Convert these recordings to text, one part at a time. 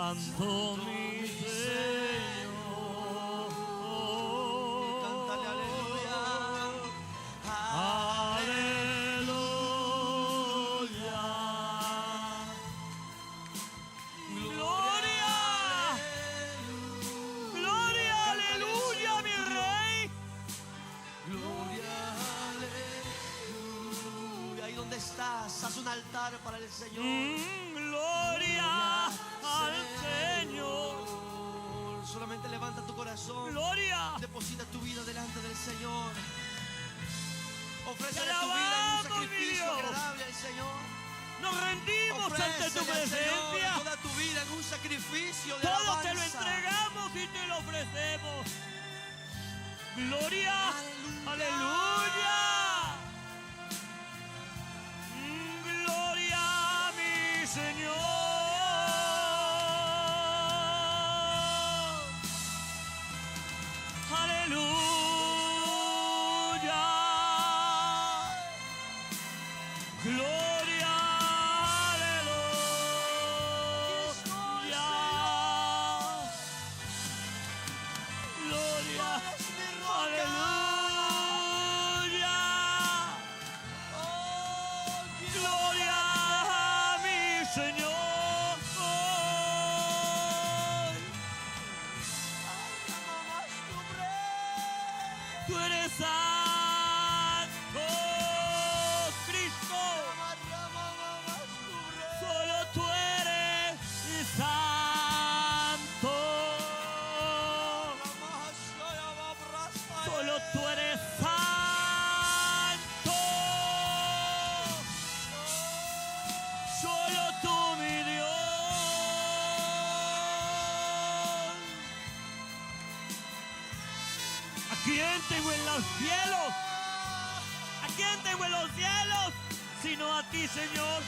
Santo mi Señor. Cántale aleluya. Aleluya. Gloria. Gloria, aleluya, mi Rey. Gloria, aleluya. Ahí donde estás, haz un altar para el Señor. Gloria al Señor. Solamente levanta tu corazón. Gloria. Deposita tu vida delante del Señor. Te Ofrécele tu vida en un alabamos, mi sacrificio Dios. agradable al Señor. Nos rendimos ante tu Ofrécele al Señor presencia. toda tu vida en un sacrificio de Todo alabanza. te lo entregamos y te lo ofrecemos. Gloria. Aleluya. Gloria a mi Señor. Aleluya. Gloria, aleluya. Gloria, aleluya. Gloria a mi Señor. Tú eres santo, Cristo. Solo tú eres santo. Solo tú eres santo. Solo tú, mi Dios. ¿A quién tengo en los cielos? ¿A quién tengo en los cielos? Sino a ti, Señor.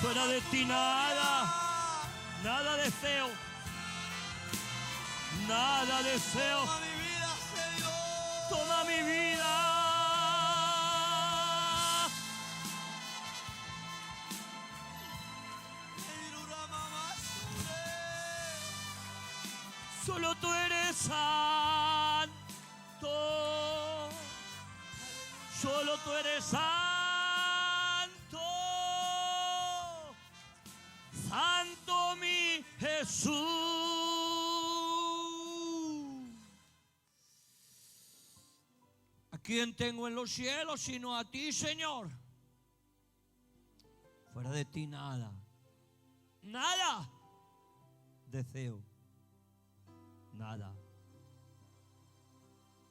Fuera de ti nada, nada deseo. Nada deseo. Toma mi vida, Señor. Toma mi vida. Solo tú eres santo. Solo tú eres santo. Santo mi Jesús. ¿A quién tengo en los cielos sino a ti, Señor? Fuera de ti nada. Nada deseo. Nada.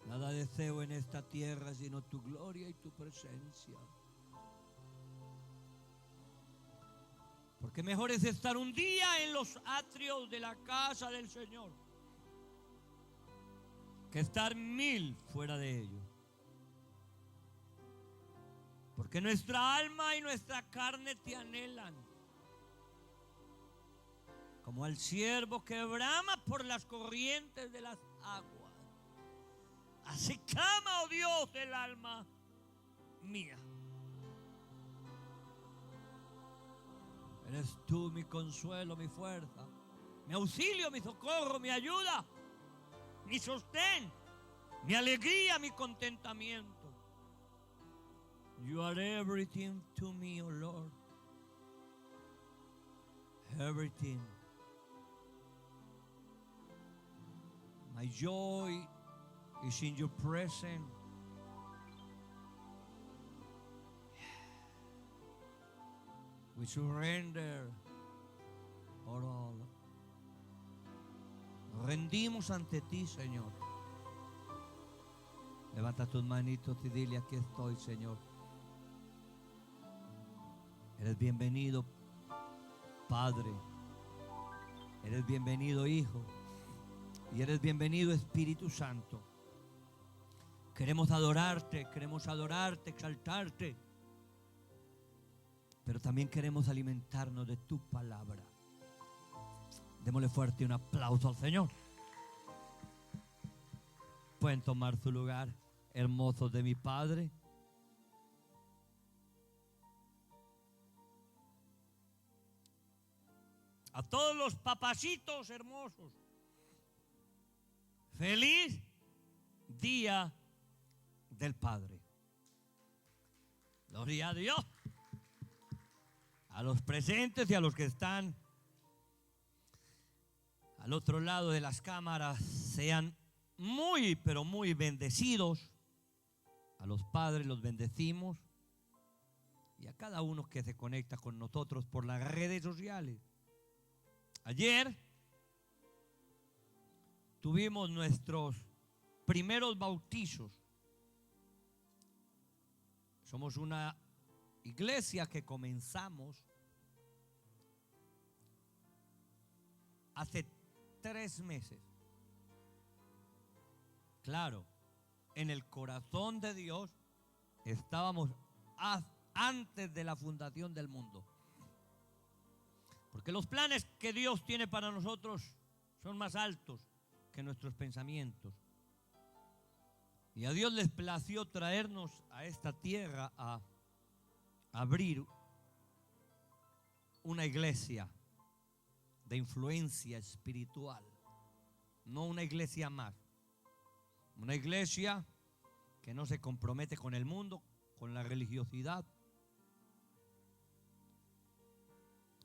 Nada deseo en esta tierra sino tu gloria y tu presencia. Porque mejor es estar un día en los atrios de la casa del Señor que estar 1000 fuera de ellos. Porque nuestra alma y nuestra carne te anhelan. Como al ciervo que brama por las corrientes de las aguas. Así clama, oh Dios, el alma mía. Eres tú mi consuelo, mi fuerza, mi auxilio, mi socorro, mi ayuda, mi sostén, mi alegría, mi contentamiento. You are everything to me, oh Lord. Everything. My joy is in your presence. We surrender all. Nos rendimos ante ti, Señor. Levanta tus manitos y dile: aquí estoy, Señor. Eres bienvenido, Padre. Eres bienvenido, Hijo. Y eres bienvenido, Espíritu Santo. Queremos adorarte, exaltarte. Pero también queremos alimentarnos de tu palabra. Démosle fuerte un aplauso al Señor. Pueden tomar su lugar, hermosos de mi Padre. A todos los papacitos hermosos, feliz Día del Padre. Gloria a Dios. A los presentes y a los que están al otro lado de las cámaras, sean muy, pero muy bendecidos. A los padres los bendecimos. Y a cada uno que se conecta con nosotros por las redes sociales. Ayer tuvimos nuestros primeros bautizos. Somos una iglesia que comenzamos hace 3 meses. Claro, en el corazón de Dios estábamos antes de la fundación del mundo. Porque los planes que Dios tiene para nosotros son más altos que nuestros pensamientos. Y a Dios les plació traernos a esta tierra a abrir una iglesia de influencia espiritual. No una iglesia más. Una iglesia que no se compromete con el mundo, con la religiosidad,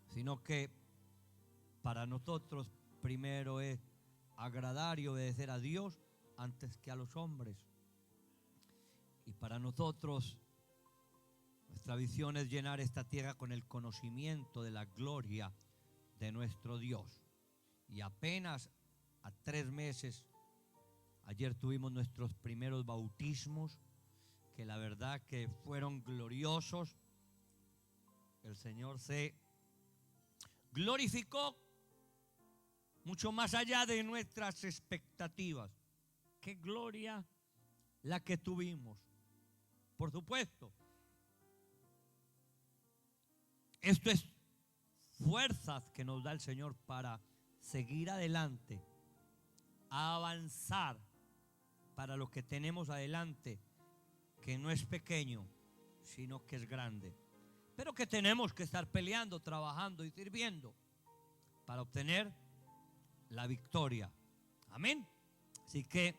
sino que para nosotros primero es agradar y obedecer a Dios antes que a los hombres. Y para nosotros nuestra visión es llenar esta tierra con el conocimiento de la gloria de nuestro Dios. Y apenas a 3 meses, ayer tuvimos nuestros primeros bautismos, que la verdad que fueron gloriosos. El Señor se glorificó mucho más allá de nuestras expectativas. Qué gloria la que tuvimos. Por supuesto, esto es fuerzas que nos da el Señor para seguir adelante, a avanzar para lo que tenemos adelante, que no es pequeño, sino que es grande. Pero que tenemos que estar peleando, trabajando y sirviendo para obtener la victoria. Amén. Así que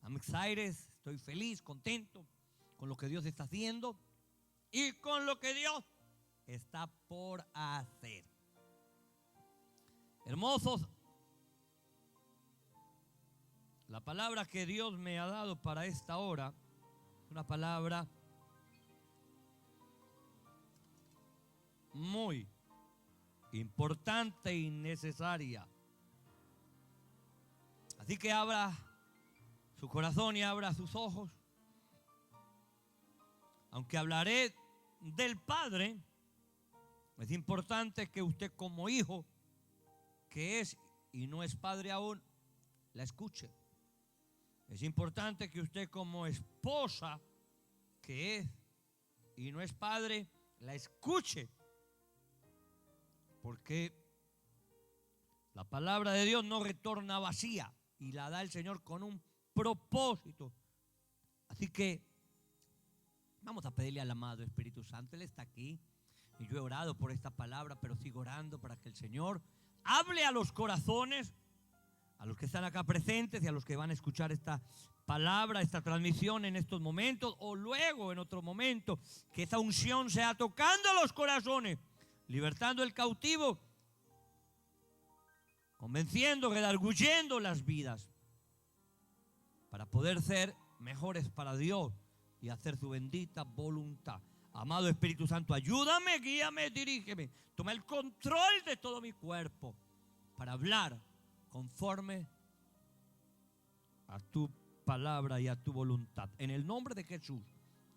I'm excited, estoy feliz, contento con lo que Dios está haciendo y con lo que Dios está por hacer. Hermosos, la palabra que Dios me ha dado para esta hora es una palabra muy importante y necesaria. Así que abra su corazón y abra sus ojos. Aunque hablaré del Padre, es importante que usted como hijo, que es y no es padre aún, la escuche. Es importante que usted como esposa, que es y no es padre, la escuche. Porque la palabra de Dios no retorna vacía y la da el Señor con un propósito. Así que vamos a pedirle al amado Espíritu Santo. Él está aquí y yo he orado por esta palabra, pero sigo orando para que el Señor hable a los corazones, a los que están acá presentes y a los que van a escuchar esta palabra, esta transmisión en estos momentos o luego en otro momento, que esa unción sea tocando los corazones, libertando el cautivo, convenciendo, redarguyendo las vidas, para poder ser mejores para Dios y hacer su bendita voluntad. Amado Espíritu Santo, ayúdame, guíame, dirígeme. Toma el control de todo mi cuerpo para hablar conforme a tu palabra y a tu voluntad. En el nombre de Jesús.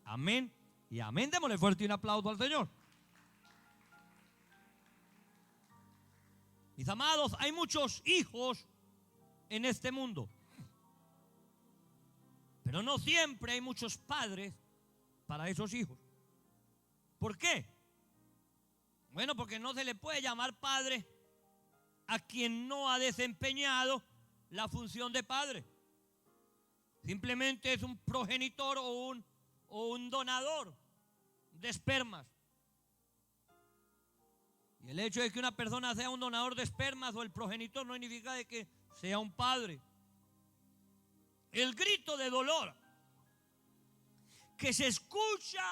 Amén y amén. Démosle fuerte un aplauso al Señor. Mis amados, hay muchos hijos en este mundo, pero no siempre hay muchos padres para esos hijos. ¿Por qué? Bueno, porque no se le puede llamar padre a quien no ha desempeñado la función de padre. Simplemente es un progenitor o un donador de espermas. El hecho de que una persona sea un donador de espermas o el progenitor no significa de que sea un padre. El grito de dolor que se escucha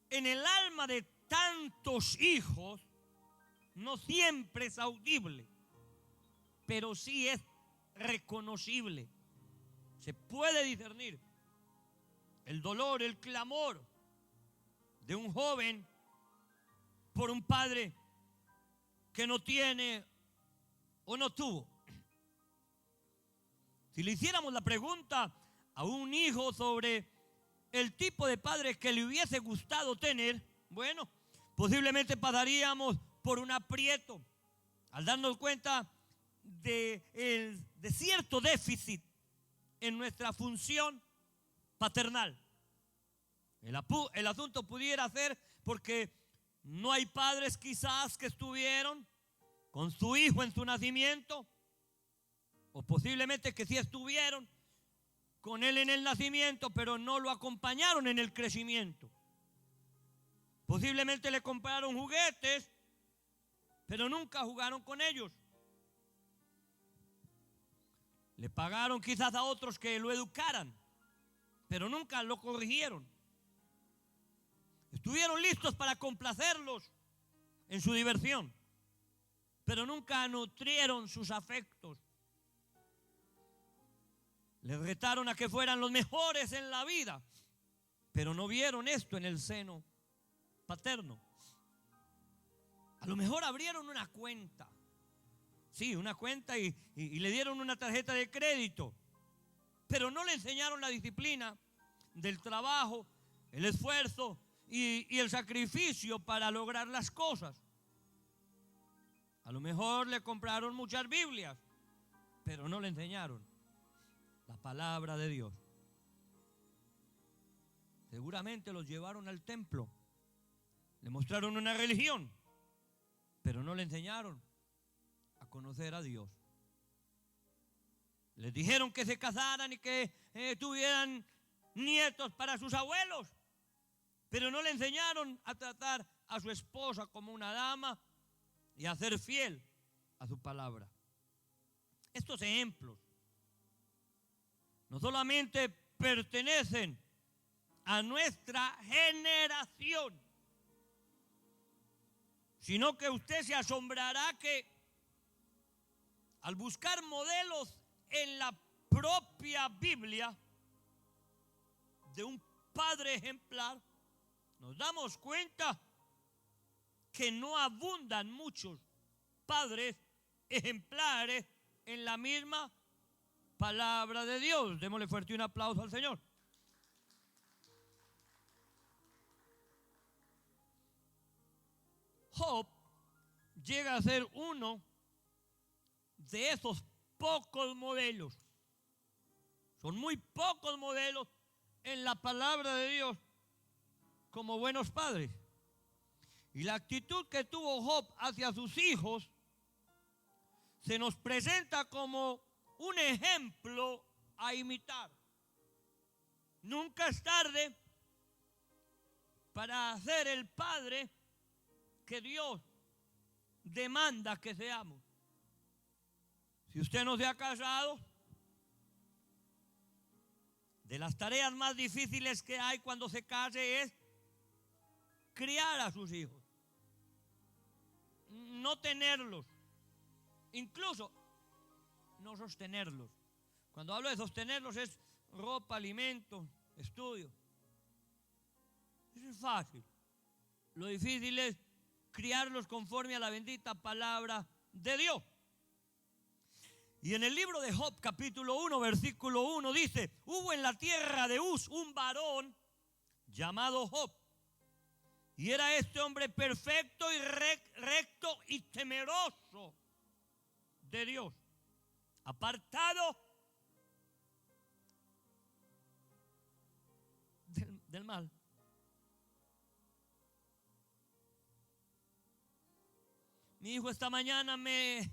en el alma de tantos hijos no siempre es audible, pero sí es reconocible. Se puede discernir el dolor, el clamor de un joven por un padre que no tiene o no tuvo. Si le hiciéramos la pregunta a un hijo sobre el tipo de padre que le hubiese gustado tener, bueno, posiblemente pasaríamos por un aprieto al darnos cuenta de cierto déficit en nuestra función paternal. El asunto pudiera ser porque no hay padres quizás que estuvieron con su hijo en su nacimiento, o posiblemente que sí estuvieron con él en el nacimiento, pero no lo acompañaron en el crecimiento. Posiblemente le compraron juguetes, pero nunca jugaron con ellos. Le pagaron quizás a otros que lo educaran, pero nunca lo corrigieron. Estuvieron listos para complacerlos en su diversión, pero nunca nutrieron sus afectos. Les retaron a que fueran los mejores en la vida, pero no vieron esto en el seno paterno. A lo mejor abrieron una cuenta, sí, una cuenta y le dieron una tarjeta de crédito, pero no le enseñaron la disciplina del trabajo, el esfuerzo y el sacrificio para lograr las cosas. A lo mejor le compraron muchas Biblias, pero no le enseñaron la palabra de Dios. Seguramente los llevaron al templo, le mostraron una religión, pero no le enseñaron a conocer a Dios. Les dijeron que se casaran y que tuvieran nietos para sus abuelos, pero no le enseñaron a tratar a su esposa como una dama y a ser fiel a su palabra. Estos ejemplos no solamente pertenecen a nuestra generación, sino que usted se asombrará que al buscar modelos en la propia Biblia de un padre ejemplar, nos damos cuenta que no abundan muchos padres ejemplares en la misma palabra de Dios. Démosle fuerte un aplauso al Señor. Job llega a ser uno de esos pocos modelos. Son muy pocos modelos en la palabra de Dios como buenos padres. Y la actitud que tuvo Job hacia sus hijos se nos presenta como un ejemplo a imitar. Nunca es tarde para ser el padre que Dios demanda que seamos. Si usted no se ha casado, de las tareas más difíciles que hay cuando se case es criar a sus hijos, no tenerlos, incluso no sostenerlos. Cuando hablo de sostenerlos es ropa, alimento, estudio. Eso es fácil. Lo difícil es criarlos conforme a la bendita palabra de Dios. Y en el libro de Job, capítulo 1, versículo 1, dice: hubo en la tierra de Uz un varón llamado Job, y era este hombre perfecto y recto y temeroso de Dios, apartado del mal. Mi hijo esta mañana me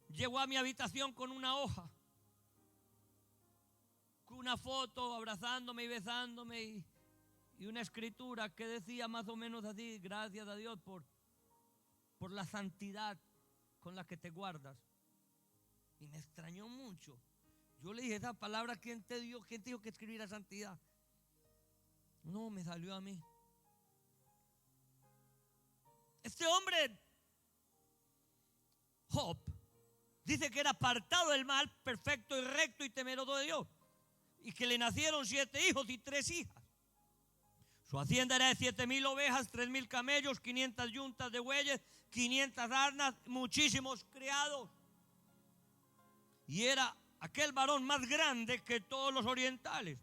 llegó a mi habitación con una hoja, con una foto abrazándome y besándome y una escritura que decía más o menos así: gracias a Dios por la santidad con la que te guardas. Y me extrañó mucho. Yo le dije, esa palabra, ¿quién te dio? ¿Quién te dijo que escribiera santidad? No, me salió a mí. Este hombre, Job, dice que era apartado del mal, perfecto y recto y temeroso de Dios, y que le nacieron 7 hijos y 3 hijas. Su hacienda era de 7,000 ovejas, 3,000 camellos, 500 yuntas de bueyes, 500 asnas, muchísimos criados. Y era aquel varón más grande que todos los orientales.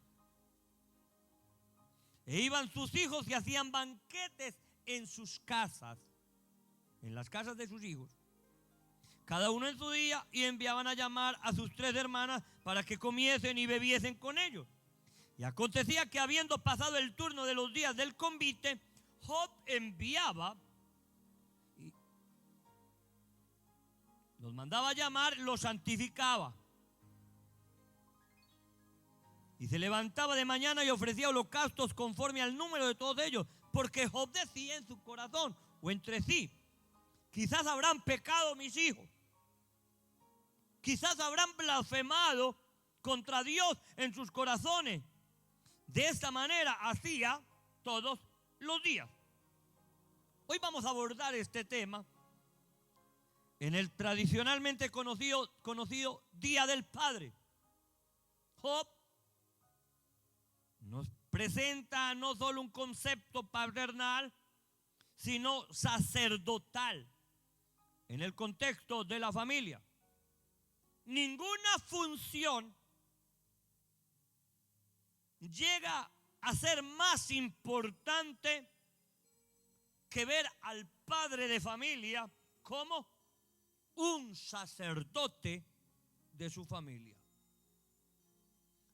E iban sus hijos y hacían banquetes en sus casas, en las casas de sus hijos, cada uno en su día, y enviaban a llamar a sus 3 hermanas para que comiesen y bebiesen con ellos. Y acontecía que, habiendo pasado el turno de los días del convite, Job enviaba y los mandaba a llamar, los santificaba. Y se levantaba de mañana y ofrecía holocaustos conforme al número de todos ellos, porque Job decía en su corazón o entre sí: quizás habrán pecado mis hijos, quizás habrán blasfemado contra Dios en sus corazones. De esta manera hacía todos los días. Hoy vamos a abordar este tema en el tradicionalmente conocido Día del Padre. Job nos presenta no solo un concepto paternal, sino sacerdotal en el contexto de la familia. Ninguna función llega a ser más importante que ver al padre de familia como un sacerdote de su familia.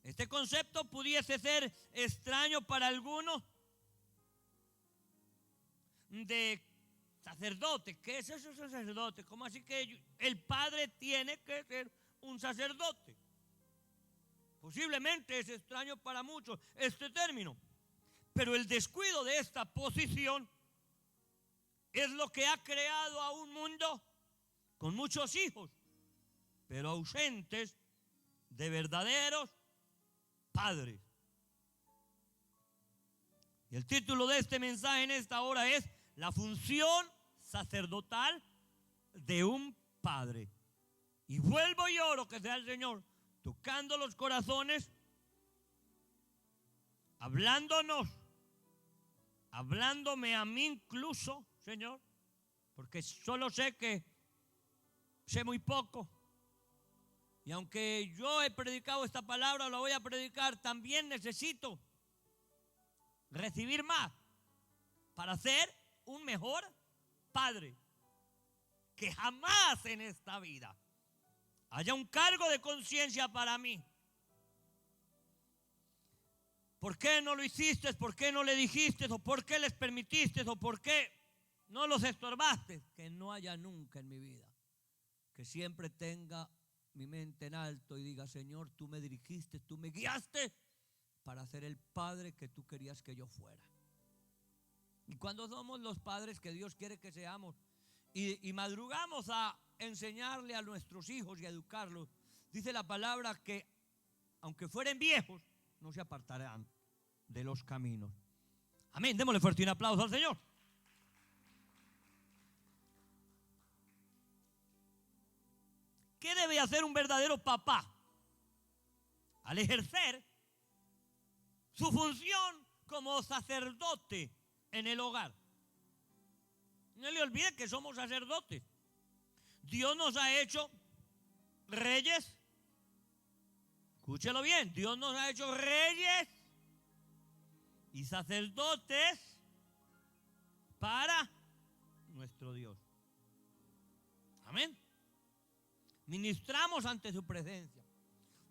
Este concepto pudiese ser extraño para algunos, de sacerdote. ¿Qué es eso, sacerdote? ¿Cómo así que el padre tiene que ser un sacerdote? Posiblemente es extraño para muchos este término, pero el descuido de esta posición es lo que ha creado a un mundo con muchos hijos, pero ausentes de verdaderos padres. Y el título de este mensaje en esta hora es: la función sacerdotal de un padre. Y vuelvo y oro que sea el Señor tocando los corazones, hablándome a mí incluso, Señor, porque solo sé que sé muy poco. Y aunque yo he predicado esta palabra, la voy a predicar, también necesito recibir más para ser un mejor padre. Que jamás en esta vida haya un cargo de conciencia para mí. ¿Por qué no lo hiciste? ¿Por qué no le dijiste? ¿O por qué les permitiste? ¿O por qué no los estorbaste? Que no haya nunca en mi vida. Que siempre tenga mi mente en alto y diga: Señor, tú me dirigiste, tú me guiaste para ser el padre que tú querías que yo fuera. Y cuando somos los padres que Dios quiere que seamos y madrugamos a enseñarle a nuestros hijos y a educarlos, dice la palabra que aunque fueren viejos, no se apartarán de los caminos. Amén. Démosle fuerte un aplauso al Señor. ¿Qué debe hacer un verdadero papá al ejercer su función como sacerdote en el hogar? No le olvide que somos sacerdotes. Dios nos ha hecho reyes. Escúchelo bien. Dios nos ha hecho reyes y sacerdotes para nuestro Dios. Amén. Ministramos ante su presencia.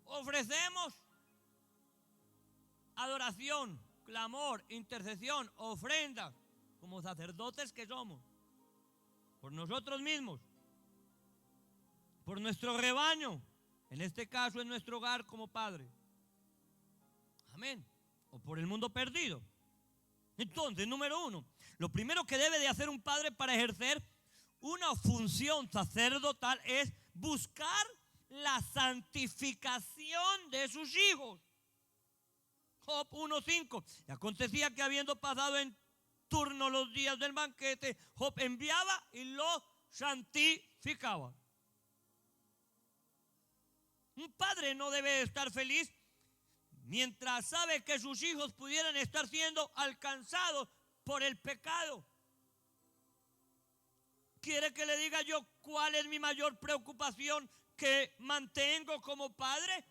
Ofrecemos adoración, clamor, intercesión, ofrendas, como sacerdotes que somos, por nosotros mismos, por nuestro rebaño, en este caso en nuestro hogar como padre. Amén. O por el mundo perdido. Entonces, número uno, lo primero que debe de hacer un padre para ejercer una función sacerdotal es buscar la santificación de sus hijos. Job 1:5. Y acontecía que habiendo pasado en turno los días del banquete, Job enviaba y los santificaba. Un padre no debe estar feliz mientras sabe que sus hijos pudieran estar siendo alcanzados por el pecado. ¿Quiere que le diga yo cuál es mi mayor preocupación que mantengo como padre?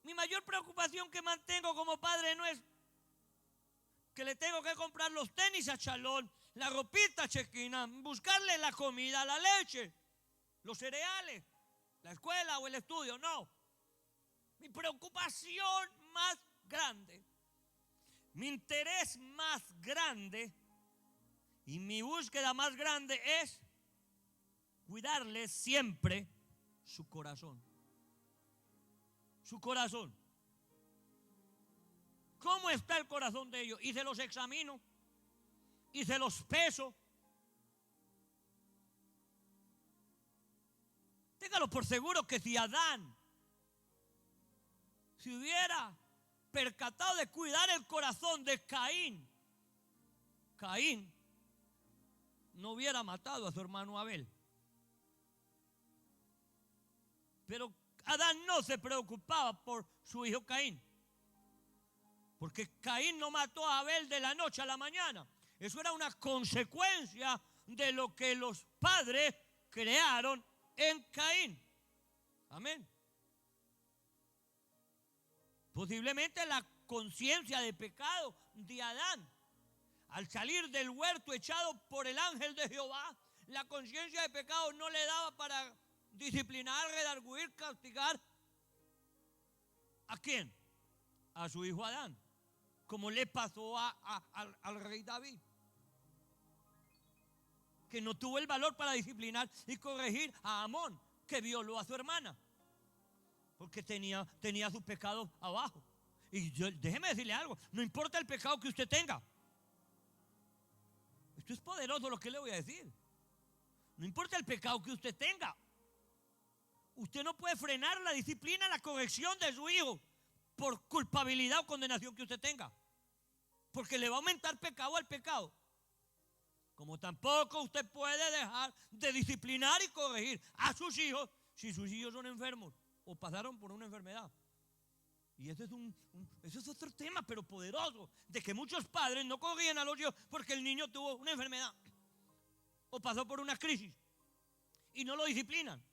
Mi mayor preocupación que mantengo como padre no es que le tengo que comprar los tenis a Chalón, la ropita a Chequina, buscarle la comida, la leche, los cereales, la escuela o el estudio. No. Mi preocupación más grande, mi interés más grande y mi búsqueda más grande es cuidarle siempre su corazón. Su corazón. ¿Cómo está el corazón de ellos? Y se los examino y se los peso. Téngalo por seguro que si Adán se hubiera percatado de cuidar el corazón de Caín, Caín no hubiera matado a su hermano Abel. Pero Adán no se preocupaba por su hijo Caín, porque Caín no mató a Abel de la noche a la mañana. Eso era una consecuencia de lo que los padres crearon en Caín. Amén. Posiblemente la conciencia de pecado de Adán, al salir del huerto echado por el ángel de Jehová, la conciencia de pecado no le daba para disciplinar, redarguir, castigar. ¿A quién? A su hijo Adán, como le pasó al rey David, que no tuvo el valor para disciplinar y corregir a Amón, que violó a su hermana, porque tenía sus pecados abajo. Y déjeme decirle algo, no importa el pecado que usted tenga. Esto es poderoso lo que le voy a decir. No importa el pecado que usted tenga. Usted no puede frenar la disciplina, la corrección de su hijo por culpabilidad o condenación que usted tenga, porque le va a aumentar pecado al pecado. Como tampoco usted puede dejar de disciplinar y corregir a sus hijos si sus hijos son enfermos o pasaron por una enfermedad. Y ese es otro tema, pero poderoso, de que muchos padres no corrían a los hijos porque el niño tuvo una enfermedad o pasó por una crisis y no lo disciplinan.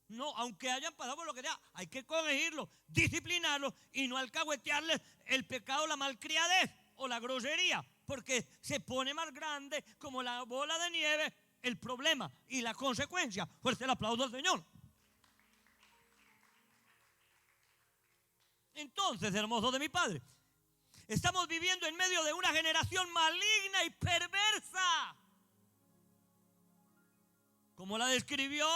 No, aunque hayan pasado por lo que sea, hay que corregirlo, disciplinarlo y no alcahuetearle el pecado, la malcriadez o la grosería, porque se pone más grande como la bola de nieve el problema y la consecuencia. Fuerte el aplauso al Señor. Entonces, hermoso de mi Padre, estamos viviendo en medio de una generación maligna y perversa, como la describió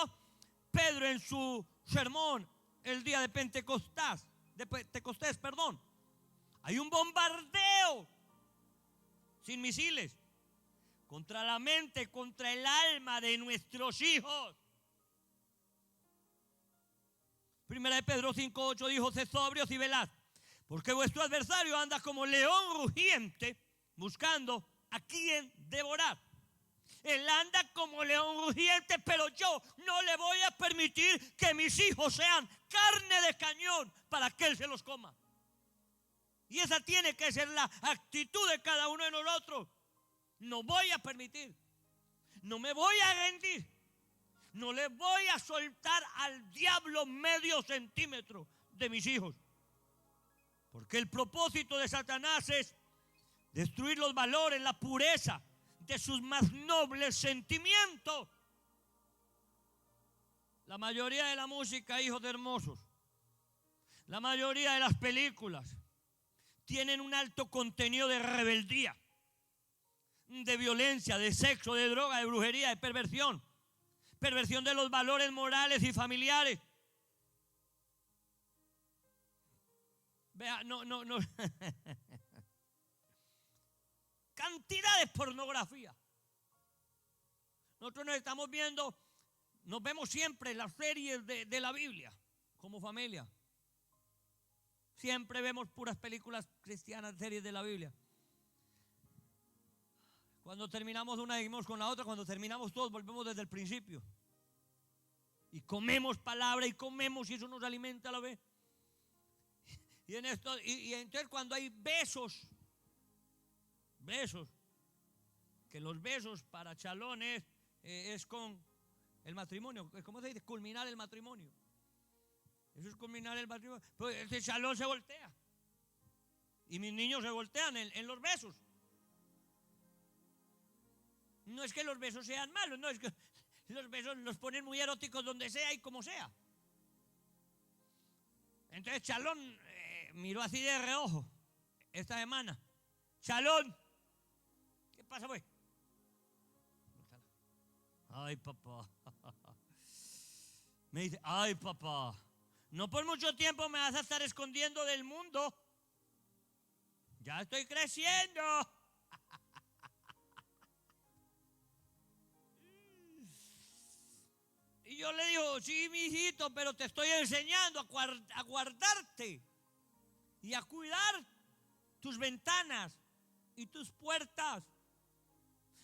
Pedro en su sermón el día de Pentecostés. Hay un bombardeo sin misiles contra la mente, contra el alma de nuestros hijos. Primera de Pedro 5:8 dijo: sed sobrios y velad, porque vuestro adversario anda como león rugiente buscando a quien devorar. Él anda como león rugiente, pero yo no le voy a permitir que mis hijos sean carne de cañón para que él se los coma. Y esa tiene que ser la actitud de cada uno de nosotros. No voy a permitir, no me voy a rendir, no le voy a soltar al diablo medio centímetro de mis hijos. Porque el propósito de Satanás es destruir los valores, la pureza de sus más nobles sentimientos. La mayoría de la música, hijos hermosos, la mayoría de las películas tienen un alto contenido de rebeldía, de violencia, de sexo, de droga, de brujería, de perversión de los valores morales y familiares. Vea, no. cantidad de pornografía. Nosotros nos vemos siempre las series de la Biblia como familia. Siempre vemos puras películas cristianas, series de la Biblia. Cuando terminamos una, seguimos con la otra. Cuando terminamos todos, volvemos desde el principio. Y comemos palabra y comemos y eso nos alimenta a la vez. Y entonces cuando hay besos, que los besos para Chalón es con el matrimonio. ¿Cómo se dice? Culminar el matrimonio. Eso es culminar el matrimonio. Pues ese Chalón se voltea. Y mis niños se voltean en los besos. No es que los besos sean malos, no, es que los besos los ponen muy eróticos donde sea y como sea. Entonces Chalón miró así de reojo esta semana. Chalón, ¿qué pasa pues? Ay, papá. Me dice, ay, papá, no por mucho tiempo me vas a estar escondiendo del mundo. Ya estoy creciendo. Y yo le digo, sí, mi hijito, pero te estoy enseñando a guardarte y a cuidar tus ventanas y tus puertas.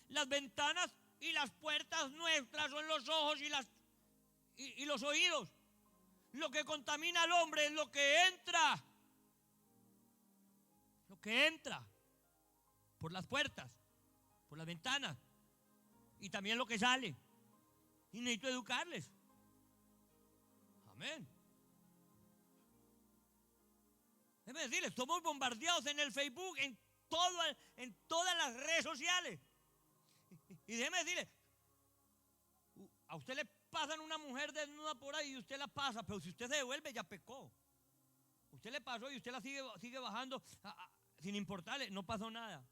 Las ventanas y las puertas nuestras son los ojos y los oídos. Lo que contamina al hombre es lo que entra. Lo que entra por las puertas, por las ventanas y también lo que sale. Y necesito educarles. Amén. Déjeme decirles, somos bombardeados en el Facebook, en todas las redes sociales. Y déjeme decirle, a usted le pasan una mujer desnuda por ahí y usted la pasa, pero si usted se devuelve ya pecó. Usted le pasó y usted la sigue bajando sin importarle, no pasó nada.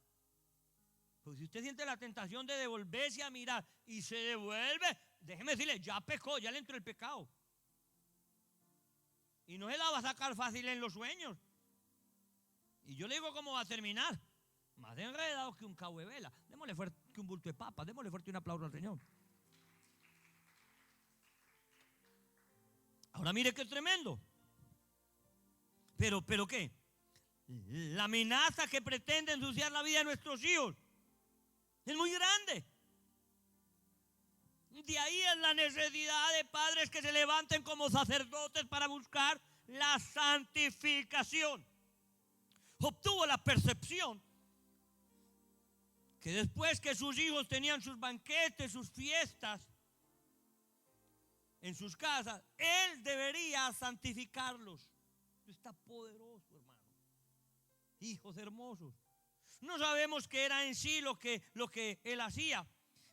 Pero si usted siente la tentación de devolverse a mirar y se devuelve, déjeme decirle, ya pecó, ya le entró el pecado. Y no se la va a sacar fácil en los sueños. Y yo le digo cómo va a terminar. Más enredado que un cabo de vela. Démosle fuerte que un bulto de papas. Démosle fuerte un aplauso al Señor. Ahora mire qué tremendo. Pero ¿qué? La amenaza que pretende ensuciar la vida de nuestros hijos es muy grande. De ahí es la necesidad de padres que se levanten como sacerdotes para buscar la santificación. Obtuvo la percepción que después que sus hijos tenían sus banquetes, sus fiestas en sus casas, él debería santificarlos. Está poderoso, hermano. Hijos hermosos. No sabemos qué era en sí lo que él hacía,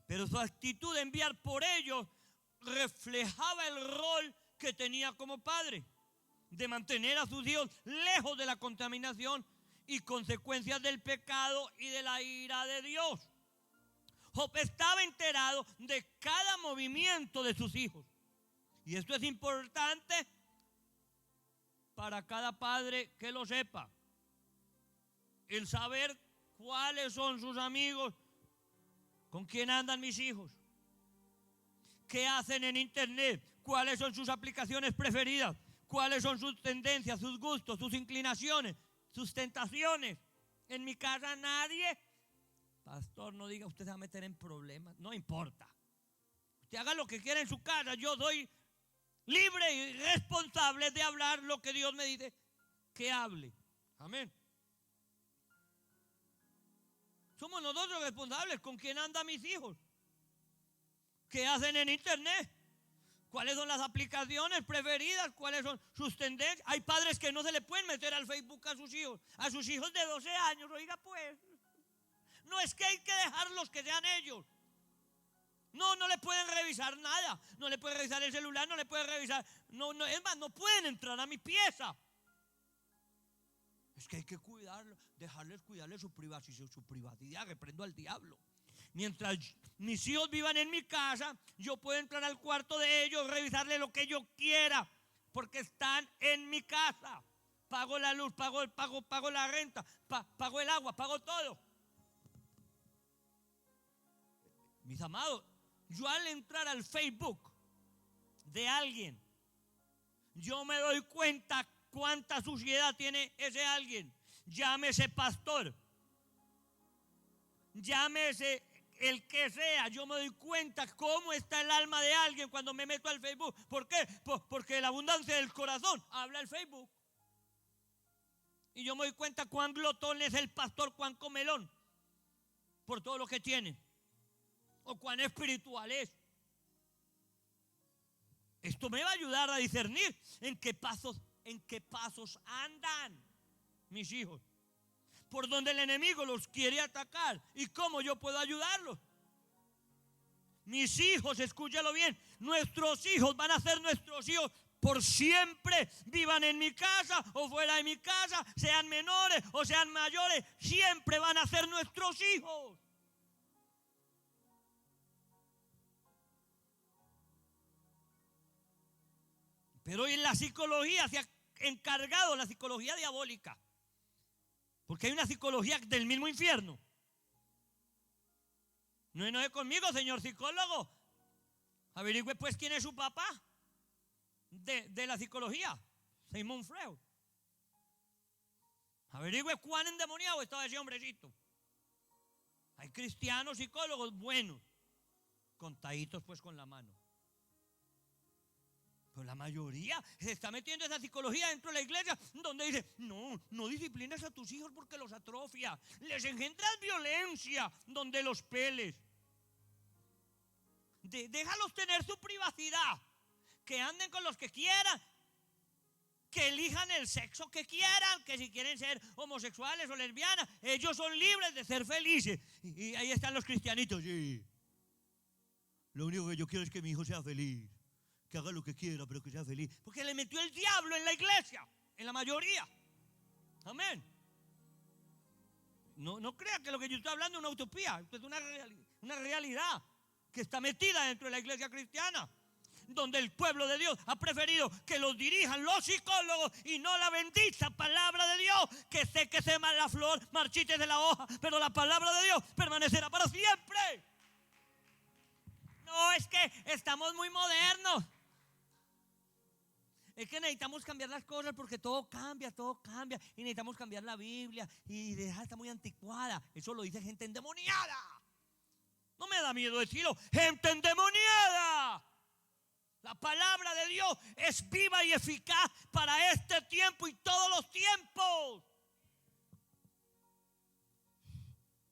pero su actitud de enviar por ellos reflejaba el rol que tenía como padre, de mantener a sus hijos lejos de la contaminación y consecuencias del pecado y de la ira de Dios. Job estaba enterado de cada movimiento de sus hijos. Y esto es importante para cada padre que lo sepa. El saber cuáles son sus amigos, con quién andan mis hijos, qué hacen en internet, cuáles son sus aplicaciones preferidas, cuáles son sus tendencias, sus gustos, sus inclinaciones, sus tentaciones. En mi casa nadie, pastor, no diga usted se va a meter en problemas, no importa. Usted haga lo que quiera en su casa, yo soy libre y responsable de hablar lo que Dios me dice que hable. Amén. Somos nosotros responsables con quién andan mis hijos, qué hacen en internet, cuáles son las aplicaciones preferidas, cuáles son sus tendencias. Hay padres que no se le pueden meter al Facebook a sus hijos de 12 años, oiga pues. No es que hay que dejarlos que sean ellos. No le pueden revisar nada, no le pueden revisar el celular, no le pueden revisar, es más, no pueden entrar a mi pieza. Es que hay que cuidarlo, cuidarles su privacidad, reprendo al diablo. Mientras mis hijos vivan en mi casa, yo puedo entrar al cuarto de ellos, revisarle lo que yo quiera, porque están en mi casa. Pago la luz, pago la renta, pago el agua, pago todo. Mis amados, yo al entrar al Facebook de alguien, yo me doy cuenta cuánta suciedad tiene ese alguien. Llámese pastor, llámese el que sea, yo me doy cuenta cómo está el alma de alguien cuando me meto al Facebook. ¿Por qué? Porque la abundancia del corazón habla el Facebook. Y yo me doy cuenta cuán glotón es el pastor, cuán comelón, por todo lo que tiene, o cuán espiritual es. Esto me va a ayudar a discernir en qué pasos andan mis hijos, por donde el enemigo los quiere atacar y cómo yo puedo ayudarlos. Mis hijos, escúchalo bien, nuestros hijos van a ser nuestros hijos por siempre, vivan en mi casa o fuera de mi casa, sean menores o sean mayores, siempre van a ser nuestros hijos. Pero hoy en la psicología se ha encargado, la psicología diabólica, porque hay una psicología del mismo infierno. No enoje conmigo, señor psicólogo. Averigüe pues quién es su papá de la psicología, Sigmund Freud. Averigüe cuán endemoniado estaba ese hombrecito. Hay cristianos psicólogos buenos, contaditos pues con la mano. Pero la mayoría se está metiendo esa psicología dentro de la iglesia, donde dice, no disciplinas a tus hijos porque los atrofia, les engendras violencia donde los peles. Déjalos tener su privacidad, que anden con los que quieran, que elijan el sexo que quieran, que si quieren ser homosexuales o lesbianas, ellos son libres de ser felices. Y ahí están los cristianitos. Sí. Lo único que yo quiero es que mi hijo sea feliz, que haga lo que quiera, pero que sea feliz. Porque le metió el diablo en la iglesia, en la mayoría. Amén. No crea que lo que yo estoy hablando es una utopía. Esto es una realidad que está metida dentro de la iglesia cristiana, donde el pueblo de Dios ha preferido que los dirijan los psicólogos y no la bendita palabra de Dios, que sé que se la flor, marchites de la hoja, pero la palabra de Dios permanecerá para siempre. No, es que estamos muy modernos. Es que necesitamos cambiar las cosas porque todo cambia y necesitamos cambiar la Biblia y está muy anticuada. Eso lo dice gente endemoniada. No me da miedo decirlo, gente endemoniada. La palabra de Dios es viva y eficaz para este tiempo y todos los tiempos.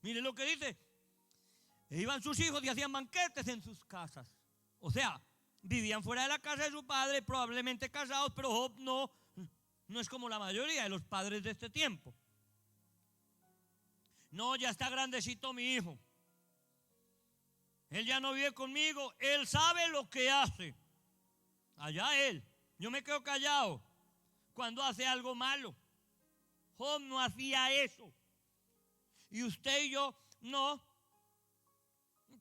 Mire lo que dice. Iban sus hijos y hacían banquetes en sus casas. O sea, vivían fuera de la casa de su padre, probablemente casados, pero Job no es como la mayoría de los padres de este tiempo. No, ya está grandecito mi hijo. Él ya no vive conmigo, él sabe lo que hace. Allá él, yo me quedo callado cuando hace algo malo. Job no hacía eso. Y usted y yo no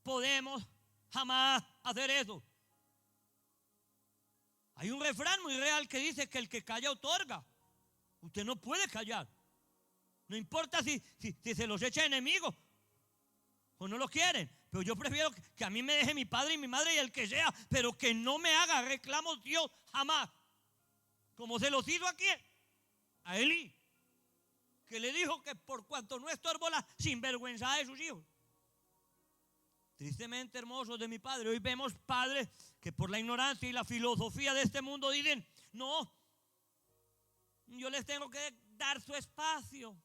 podemos jamás hacer eso. Hay un refrán muy real que dice que el que calla otorga. Usted no puede callar. No importa si se los echa enemigos o no lo quieren. Pero yo prefiero que a mí me deje mi padre y mi madre y el que sea, pero que no me haga reclamos Dios jamás. Como se los hizo aquí a Elí, que le dijo que por cuanto no estorbó la sinvergüenza de sus hijos. Tristemente hermosos de mi padre, hoy vemos padres que por la ignorancia y la filosofía de este mundo dicen, no, yo les tengo que dar su espacio,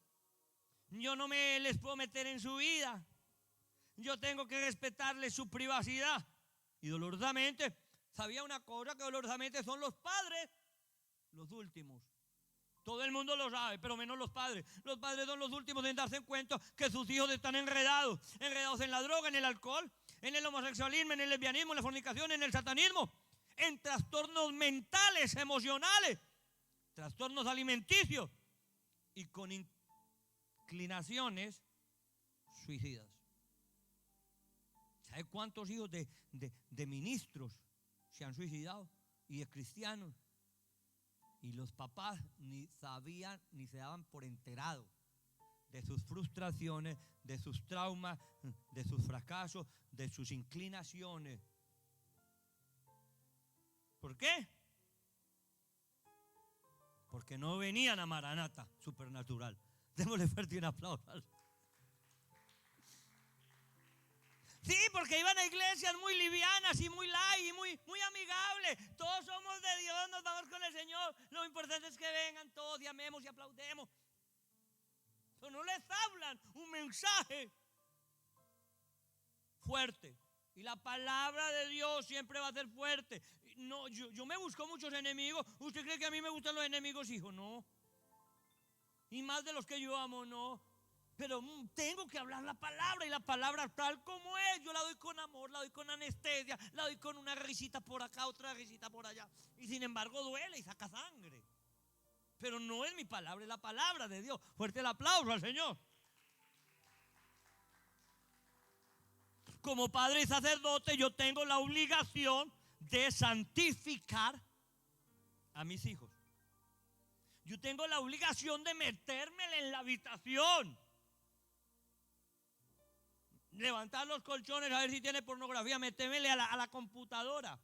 yo no me les puedo meter en su vida, yo tengo que respetarles su privacidad. Y dolorosamente, ¿sabía una cosa? Que dolorosamente son los padres los últimos. Todo el mundo lo sabe, pero menos los padres. Los padres son los últimos en darse cuenta que sus hijos están enredados en la droga, en el alcohol, en el homosexualismo, en el lesbianismo, en la fornicación, en el satanismo, en trastornos mentales, emocionales, trastornos alimenticios y con inclinaciones suicidas. ¿Sabe cuántos hijos de ministros se han suicidado y de cristianos? Y los papás ni sabían ni se daban por enterados de sus frustraciones, de sus traumas, de sus fracasos, de sus inclinaciones. ¿Por qué? Porque no venían a Maranata supernatural. Démosle fuerte un aplauso. Sí, porque iban a iglesias muy livianas y muy light y muy amigables. Todos somos de Dios, nos vamos con el Señor. Lo importante es que vengan todos y amemos y aplaudemos. Pero no les hablan un mensaje fuerte. Y la palabra de Dios siempre va a ser fuerte. No, yo me busco muchos enemigos. ¿Usted cree que a mí me gustan los enemigos, hijo? No. Y más de los que yo amo, no. Pero tengo que hablar la palabra, y la palabra tal como es, yo la doy con amor, la doy con anestesia, la doy con una risita por acá, otra risita por allá. Y sin embargo duele y saca sangre. Pero no es mi palabra, es la palabra de Dios. Fuerte el aplauso al Señor. Como padre y sacerdote, yo tengo la obligación de santificar a mis hijos. Yo tengo la obligación de metérmele en la habitación. Levantar los colchones a ver si tiene pornografía, metérmele a la computadora.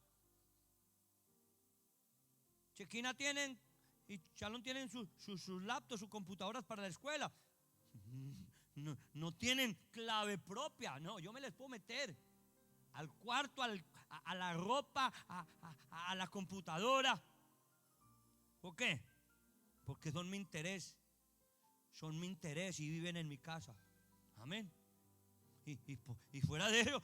Chequina tienen y Shalom tienen sus laptops, sus computadoras para la escuela. No tienen clave propia. No, yo me les puedo meter al cuarto, a la ropa, a la computadora. ¿Por qué? Porque son mi interés. Son mi interés y viven en mi casa. Amén. Y fuera de ello,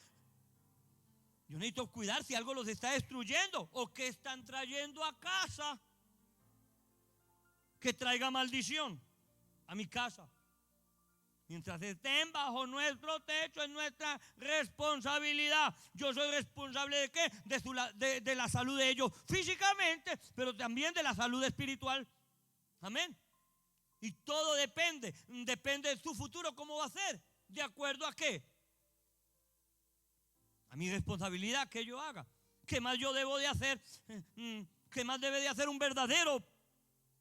yo necesito cuidar si algo los está destruyendo o que están trayendo a casa que traiga maldición a mi casa. Mientras estén bajo nuestro techo, es nuestra responsabilidad. Yo soy responsable ¿de qué? De la salud de ellos físicamente, pero también de la salud espiritual. Amén. Y todo depende de su futuro, cómo va a ser. ¿De acuerdo a qué? A mi responsabilidad que yo haga. ¿Qué más yo debo de hacer? ¿Qué más debe de hacer un verdadero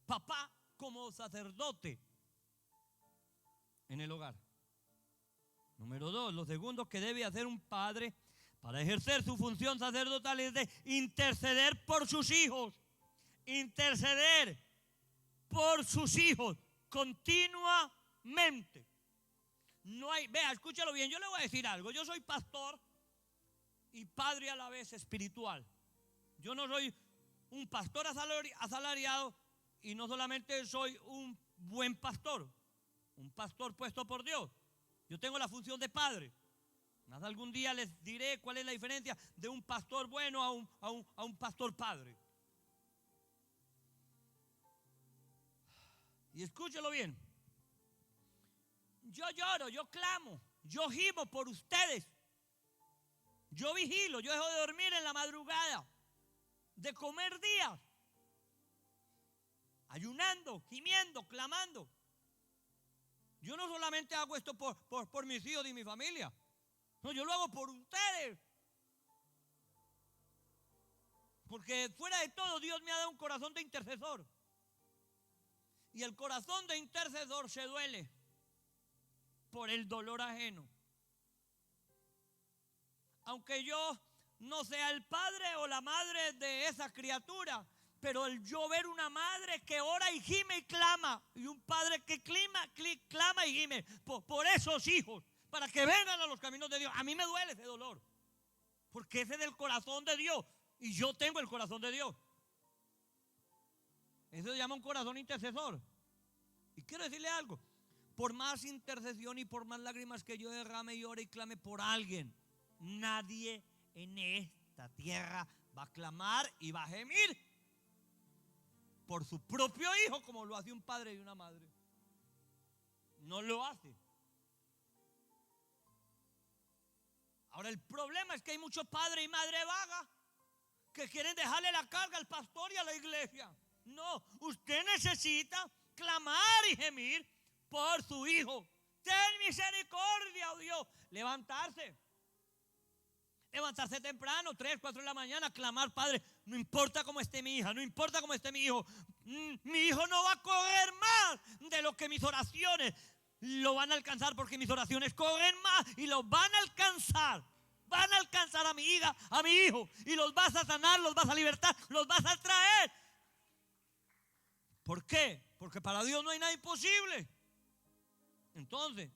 papá como sacerdote en el hogar? Número 2, lo segundo que debe hacer un padre para ejercer su función sacerdotal es de interceder por sus hijos. Interceder por sus hijos continuamente. No hay, vea, escúchalo bien, yo le voy a decir algo. Yo soy pastor y padre a la vez espiritual. Yo no soy un pastor asalariado y no solamente soy un buen pastor, un pastor puesto por Dios. Yo tengo la función de padre. Más algún día les diré cuál es la diferencia de un pastor bueno a un pastor padre. Y escúchelo bien. Yo lloro, yo clamo, yo gimo por ustedes. Yo vigilo, yo dejo de dormir en la madrugada, de comer días, ayunando, gimiendo, clamando. Yo no solamente hago esto por mis hijos y mi familia. No, yo lo hago por ustedes. Porque fuera de todo, Dios me ha dado un corazón de intercesor. Y el corazón de intercesor se duele por el dolor ajeno. Aunque yo no sea el padre o la madre de esa criatura, pero el yo ver una madre que ora y gime y clama, y un padre que clama y gime por esos hijos, para que vengan a los caminos de Dios, a mí me duele ese dolor, porque ese es el corazón de Dios, y yo tengo el corazón de Dios. Eso se llama un corazón intercesor. Y quiero decirle algo: por más intercesión y por más lágrimas que yo derrame y ore y clame por alguien, nadie en esta tierra va a clamar y va a gemir por su propio hijo como lo hace un padre y una madre. No lo hace. Ahora el problema es que hay muchos padres y madres vagas que quieren dejarle la carga al pastor y a la iglesia. No, usted necesita clamar y gemir por su hijo. Ten misericordia, oh Dios. Levantarse temprano, 3, 4 de la mañana, clamar: Padre, no importa cómo esté mi hija, no importa cómo esté mi hijo. Mi hijo no va a correr más de lo que mis oraciones lo van a alcanzar, porque mis oraciones corren más y lo van a alcanzar. Va a casar a mi hija, a mi hijo, y los vas a sanar, los vas a libertar, los vas a traer. ¿Por qué? Porque para Dios no hay nada imposible. Entonces,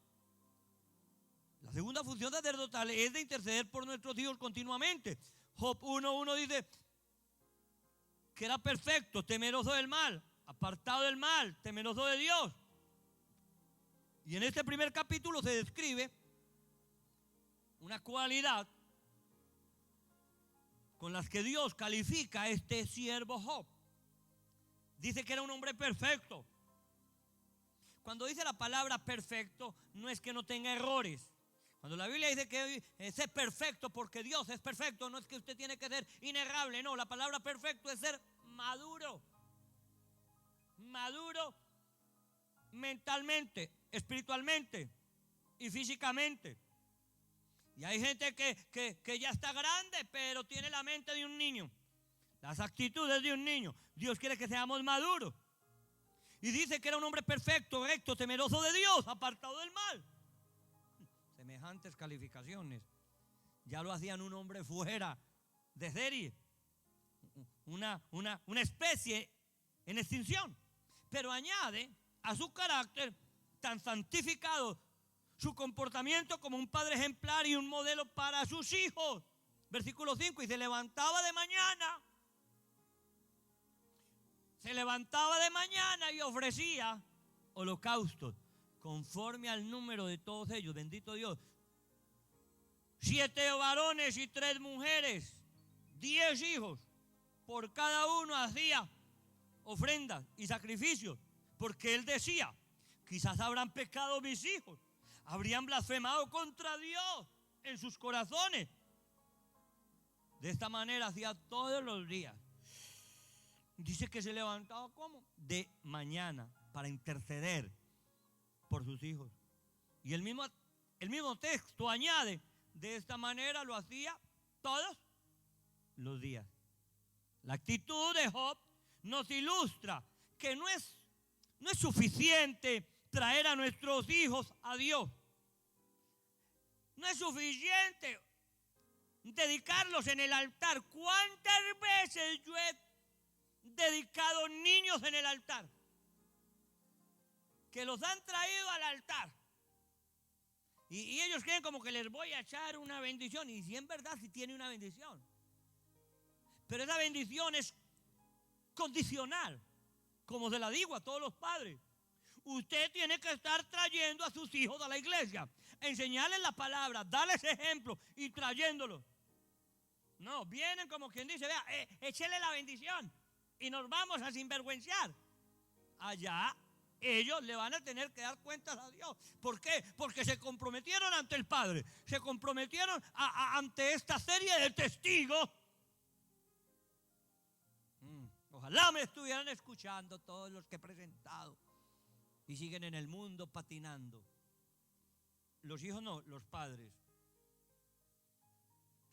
la segunda función sacerdotal es de interceder por nuestros hijos continuamente. Job 1:1 dice que era perfecto, temeroso del mal, apartado del mal, temeroso de Dios. Y en este primer capítulo se describe una cualidad con las que Dios califica a este siervo Job. Dice que era un hombre perfecto. Cuando dice la palabra perfecto, no es que no tenga errores. Cuando la Biblia dice que es perfecto porque Dios es perfecto, no es que usted tiene que ser inerrable, no. La palabra perfecto es ser maduro. Maduro mentalmente, espiritualmente y físicamente. Y hay gente que ya está grande, pero tiene la mente de un niño, las actitudes de un niño. Dios quiere que seamos maduros. Y dice que era un hombre perfecto, recto, temeroso de Dios, apartado del mal. Semejantes calificaciones ya lo hacían un hombre fuera de serie, una especie en extinción. Pero añade a su carácter tan santificado su comportamiento como un padre ejemplar y un modelo para sus hijos. Versículo 5, y se levantaba de mañana. Se levantaba de mañana y ofrecía holocaustos conforme al número de todos ellos. Bendito Dios. 7 varones y 3 mujeres, 10 hijos. Por cada uno hacía ofrendas y sacrificios, porque él decía: quizás habrán pecado mis hijos, habrían blasfemado contra Dios en sus corazones. De esta manera hacía todos los días. Dice que se levantaba ¿cómo? De mañana para interceder por sus hijos. Y el mismo texto añade: de esta manera lo hacía todos los días. La actitud de Job nos ilustra que no es suficiente traer a nuestros hijos a Dios. No es suficiente dedicarlos en el altar. ¿Cuántas veces yo he dedicado niños en el altar? Que los han traído al altar. Y ellos creen como que les voy a echar una bendición. Y si en verdad sí tiene una bendición. Pero esa bendición es condicional. Como se la digo a todos los padres. Usted tiene que estar trayendo a sus hijos a la iglesia. Enseñarles la palabra, darles ejemplo y trayéndolos. No, vienen como quien dice: vea, échele la bendición y nos vamos a sinvergüenciar. Allá ellos le van a tener que dar cuentas a Dios. ¿Por qué? Porque se comprometieron ante el Padre. Se comprometieron ante esta serie de testigos. Ojalá me estuvieran escuchando todos los que he presentado y siguen en el mundo patinando. Los hijos no, los padres.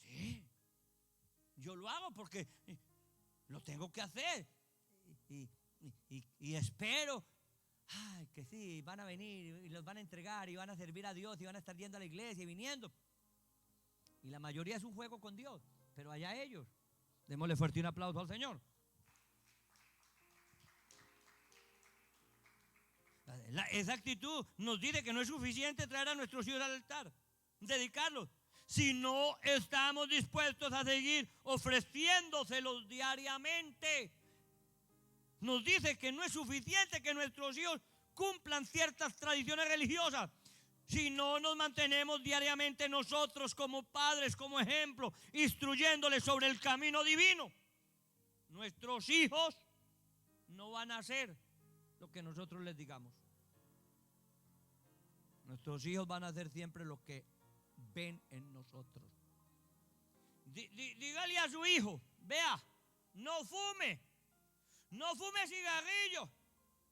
Sí, yo lo hago porque lo tengo que hacer. Y espero que sí, van a venir y los van a entregar y van a servir a Dios y van a estar yendo a la iglesia y viniendo. Y la mayoría es un juego con Dios, pero allá ellos. Démosle fuerte un aplauso al Señor. Esa actitud nos dice que no es suficiente traer a nuestros hijos al altar, dedicarlos, si no estamos dispuestos a seguir ofreciéndoselos diariamente. Nos dice que no es suficiente que nuestros hijos cumplan ciertas tradiciones religiosas, si no nos mantenemos diariamente nosotros como padres, como ejemplo, instruyéndoles sobre el camino divino. Nuestros hijos no van a hacer lo que nosotros les digamos. Nuestros hijos van a hacer siempre lo que ven en nosotros. Dígale a su hijo: vea, no fume cigarrillo,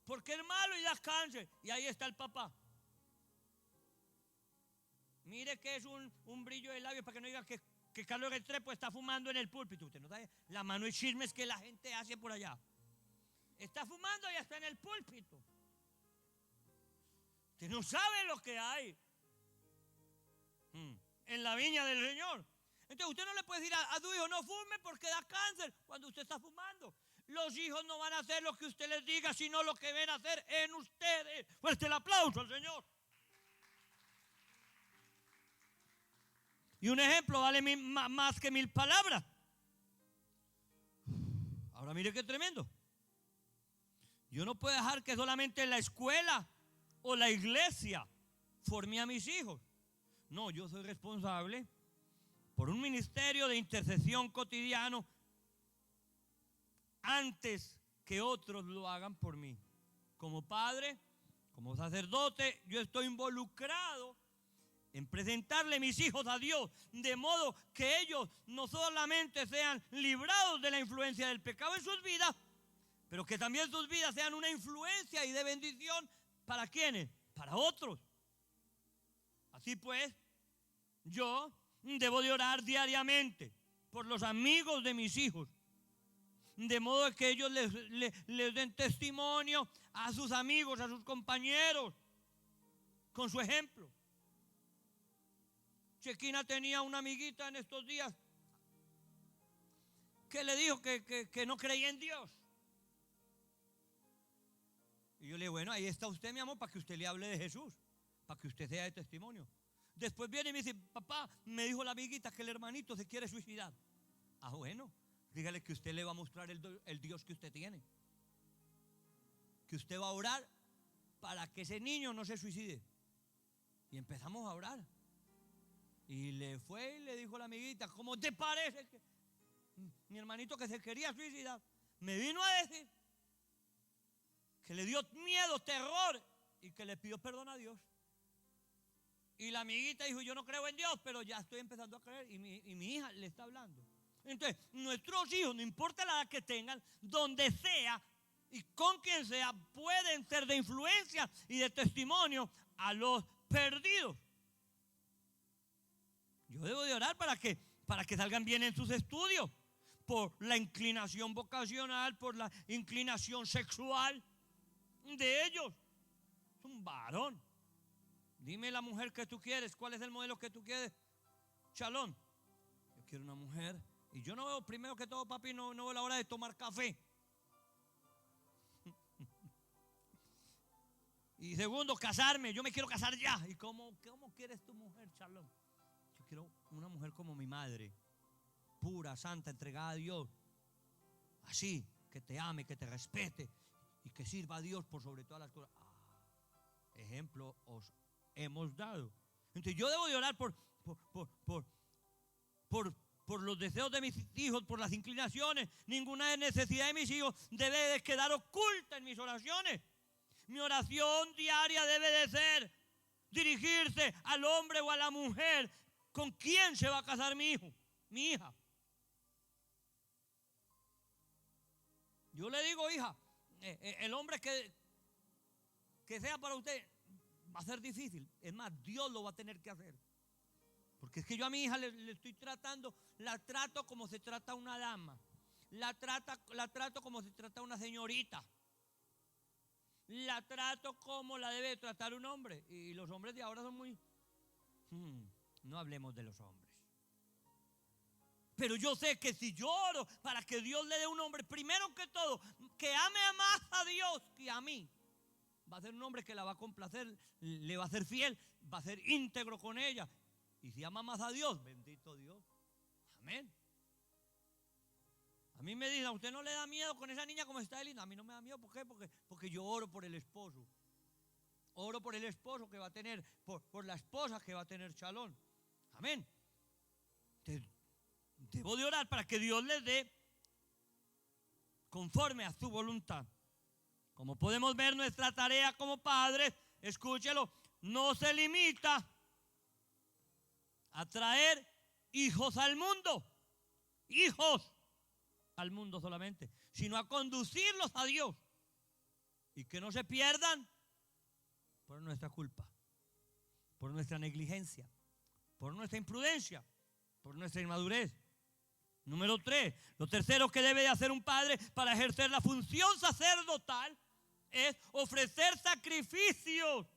porque es malo y da cáncer. Y ahí está el papá. Mire que es un brillo de labios, para que no diga que Carlos Restrepo está fumando en el púlpito. Usted no sabe la mano y chismes que la gente hace por allá. Está fumando y está en el púlpito. Usted no sabe lo que hay en la viña del Señor. Entonces usted no le puede decir a su hijo, no fume porque da cáncer cuando usted está fumando. Los hijos no van a hacer lo que usted les diga, sino lo que ven hacer en ustedes. Fuerte el aplauso al Señor. Y un ejemplo vale más que 1000 palabras. Ahora mire qué tremendo. Yo no puedo dejar que solamente la escuela o la iglesia forme a mis hijos. No, yo soy responsable por un ministerio de intercesión cotidiano antes que otros lo hagan por mí. Como padre, como sacerdote, yo estoy involucrado en presentarle mis hijos a Dios, de modo que ellos no solamente sean librados de la influencia del pecado en sus vidas, pero que también sus vidas sean una influencia y de bendición. ¿Para quiénes? Para otros. Así pues, yo debo de orar diariamente por los amigos de mis hijos, de modo que ellos les den testimonio a sus amigos, a sus compañeros, con su ejemplo. Chequina tenía una amiguita en estos días que le dijo que no creía en Dios. Y yo le digo, bueno, ahí está usted, mi amor, para que usted le hable de Jesús, para que usted sea de testimonio. Después viene y me dice, papá, me dijo la amiguita que el hermanito se quiere suicidar. Ah, bueno, dígale que usted le va a mostrar el Dios que usted tiene. Que usted va a orar para que ese niño no se suicide. Y empezamos a orar. Y le fue y le dijo a la amiguita, ¿cómo te parece que mi hermanito que se quería suicidar me vino a decir que le dio miedo, terror y que le pidió perdón a Dios? Y la amiguita dijo, yo no creo en Dios, pero ya estoy empezando a creer. Y mi hija le está hablando. Entonces, nuestros hijos, no importa la edad que tengan, donde sea y con quien sea, pueden ser de influencia y de testimonio a los perdidos. Yo debo de orar para que salgan bien en sus estudios, por la inclinación vocacional, por la inclinación sexual de ellos. Es un varón. Dime la mujer que tú quieres, ¿cuál es el modelo que tú quieres? Chalón. Yo quiero una mujer. Y yo no veo, primero que todo, papi, no veo la hora de tomar café. Y segundo, casarme. Yo me quiero casar ya. ¿Y cómo quieres tu mujer, Chalón? Yo quiero una mujer como mi madre, pura, santa, entregada a Dios. Así, que te ame, que te respete y que sirva a Dios por sobre todas las cosas. Ejemplo os hemos dado. Entonces yo debo de orar por los deseos de mis hijos, por las inclinaciones. Ninguna necesidad de mis hijos debe de quedar oculta en mis oraciones. Mi oración diaria debe de ser dirigirse al hombre o a la mujer con quien se va a casar mi hijo, mi hija. Yo le digo, hija, el hombre que sea para usted va a ser difícil. Es más, Dios lo va a tener que hacer. Porque es que yo a mi hija le estoy tratando, la trato como se trata a una dama. La trato como se trata a una señorita. La trato como la debe tratar un hombre. Y los hombres de ahora son muy... No hablemos de los hombres. Pero yo sé que si yo oro para que Dios le dé un hombre, primero que todo, que ame más a Dios que a mí, va a ser un hombre que la va a complacer, le va a ser fiel, va a ser íntegro con ella. Y si ama más a Dios, bendito Dios. Amén. A mí me dicen, ¿a usted no le da miedo con esa niña como está de linda? A mí no me da miedo, ¿por qué? Porque yo oro por el esposo. Oro por el esposo que va a tener, por la esposa que va a tener Chalón. Amén. Debo de orar para que Dios les dé conforme a su voluntad. Como podemos ver, nuestra tarea como padres, escúchelo, no se limita a traer hijos al mundo. Hijos al mundo solamente, sino a conducirlos a Dios y que no se pierdan por nuestra culpa, por nuestra negligencia, por nuestra imprudencia, por nuestra inmadurez. Número 3, lo tercero que debe de hacer un padre para ejercer la función sacerdotal es ofrecer sacrificios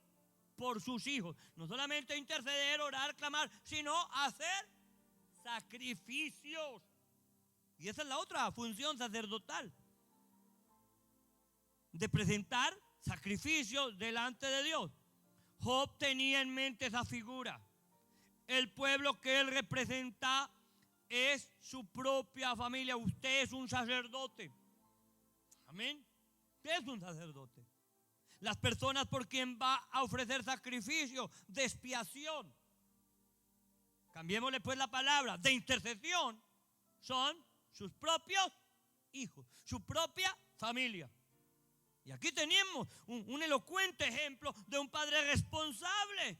por sus hijos. No solamente interceder, orar, clamar, sino hacer sacrificios. Y esa es la otra función sacerdotal, de presentar sacrificios delante de Dios. Job tenía en mente esa figura. El pueblo que él representa es su propia familia. Usted es un sacerdote. Amén. Usted es un sacerdote. Las personas por quien va a ofrecer sacrificio de expiación, cambiémosle pues la palabra, de intercesión, son sus propios hijos, su propia familia. Y aquí tenemos un elocuente ejemplo de un padre responsable.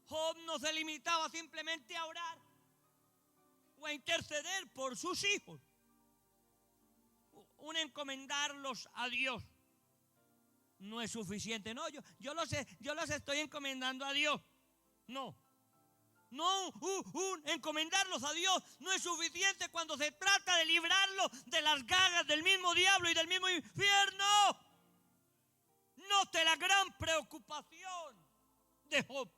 Job no se limitaba simplemente a orar o a interceder por sus hijos, un encomendarlos a Dios no es suficiente. No, yo los estoy encomendando a Dios. No, encomendarlos a Dios no es suficiente cuando se trata de librarlos de las garras del mismo diablo y del mismo infierno. Note la gran preocupación de Job.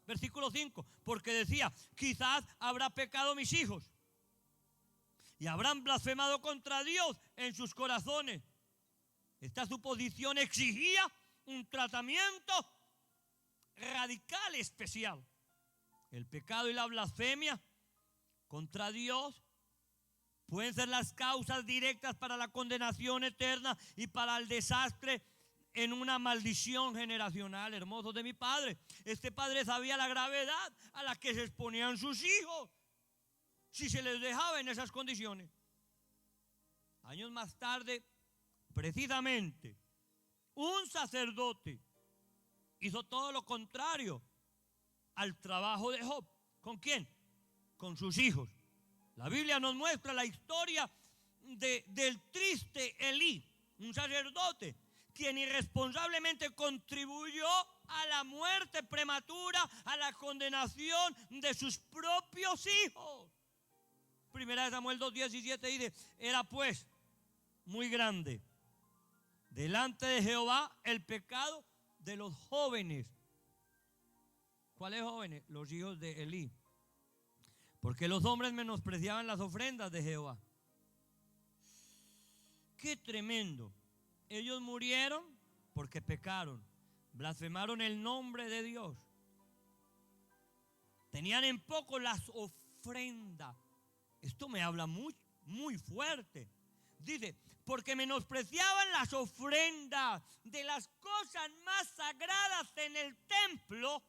Versículo 5, porque decía, quizás habrá pecado mis hijos y habrán blasfemado contra Dios en sus corazones. Esta suposición exigía un tratamiento radical especial. El pecado y la blasfemia contra Dios pueden ser las causas directas para la condenación eterna y para el desastre en una maldición generacional. Hermosos de mi padre, este padre sabía la gravedad a la que se exponían sus hijos si se les dejaba en esas condiciones. Años más tarde, precisamente, un sacerdote hizo todo lo contrario al trabajo de Job. ¿Con quién? Con sus hijos. La Biblia nos muestra la historia del triste Elí, un sacerdote, quien irresponsablemente contribuyó a la muerte prematura, a la condenación de sus propios hijos. Primera de Samuel 2:17 dice, era pues muy grande delante de Jehová el pecado de los jóvenes. ¿Cuáles jóvenes? Los hijos de Elí. Porque los hombres menospreciaban las ofrendas de Jehová. ¡Qué tremendo! Ellos murieron porque pecaron, blasfemaron el nombre de Dios. Tenían en poco las ofrendas. Esto me habla muy, muy fuerte. Dice, porque menospreciaban las ofrendas de las cosas más sagradas en el templo,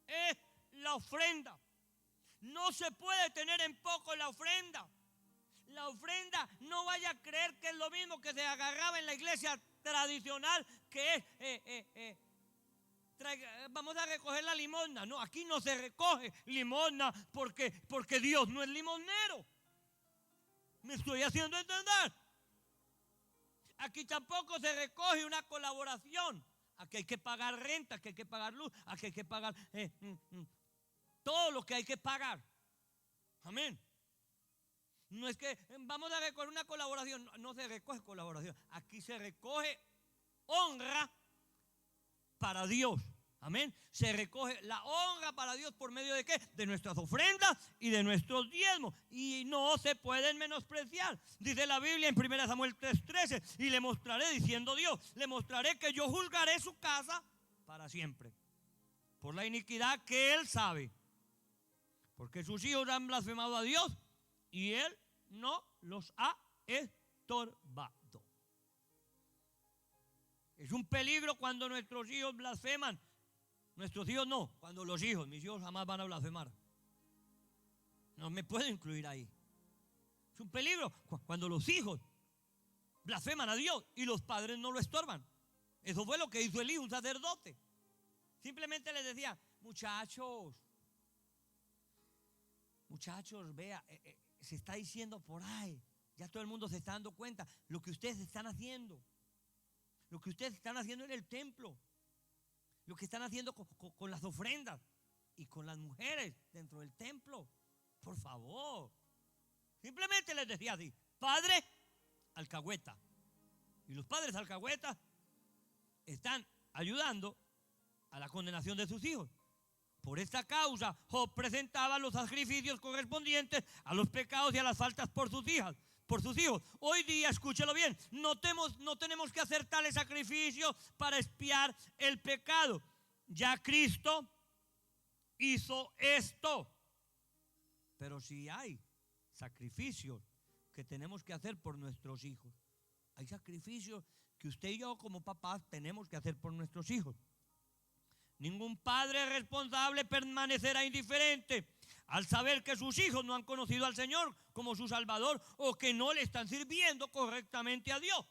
es la ofrenda. No se puede tener en poco la ofrenda. La ofrenda, no vaya a creer que es lo mismo que se agarraba en la iglesia tradicional, que es vamos a recoger la limosna. No, aquí no se recoge limosna porque Dios no es limosnero. ¿Me estoy haciendo entender? Aquí tampoco se recoge una colaboración. Aquí hay que pagar renta, aquí hay que pagar luz, aquí hay que pagar todo lo que hay que pagar. Amén. No es que vamos a recoger una colaboración, no se recoge colaboración. Aquí se recoge honra para Dios. Amén. Se recoge la honra para Dios por medio de ¿qué? De nuestras ofrendas y de nuestros diezmos. Y no se pueden menospreciar. Dice la Biblia en 1 Samuel 3:13, y le mostraré, diciendo Dios, le mostraré que yo juzgaré su casa para siempre por la iniquidad que él sabe. Porque sus hijos han blasfemado a Dios y él no los ha estorbado. Es un peligro cuando nuestros hijos blasfeman. Nuestros hijos no, cuando los hijos, mis hijos jamás van a blasfemar. No me puedo incluir ahí. Es un peligro cuando los hijos blasfeman a Dios y los padres no lo estorban. Eso fue lo que hizo Elí, un sacerdote. Simplemente les decía, muchachos, vea, se está diciendo por ahí, ya todo el mundo se está dando cuenta, lo que ustedes están haciendo en el templo, lo que están haciendo con las ofrendas y con las mujeres dentro del templo. Por favor. Simplemente les decía así, padre alcahueta. Y los padres alcahuetas están ayudando a la condenación de sus hijos. Por esta causa, Job presentaba los sacrificios correspondientes a los pecados y a las faltas por sus hijos. Hoy día, escúchelo bien, no tenemos que hacer tales sacrificios para expiar el pecado. Ya Cristo hizo esto. Pero si hay sacrificios que tenemos que hacer por nuestros hijos, hay sacrificios que usted y yo como papás tenemos que hacer por nuestros hijos. Ningún padre responsable permanecerá indiferente al saber que sus hijos no han conocido al Señor como su Salvador o que no le están sirviendo correctamente a Dios.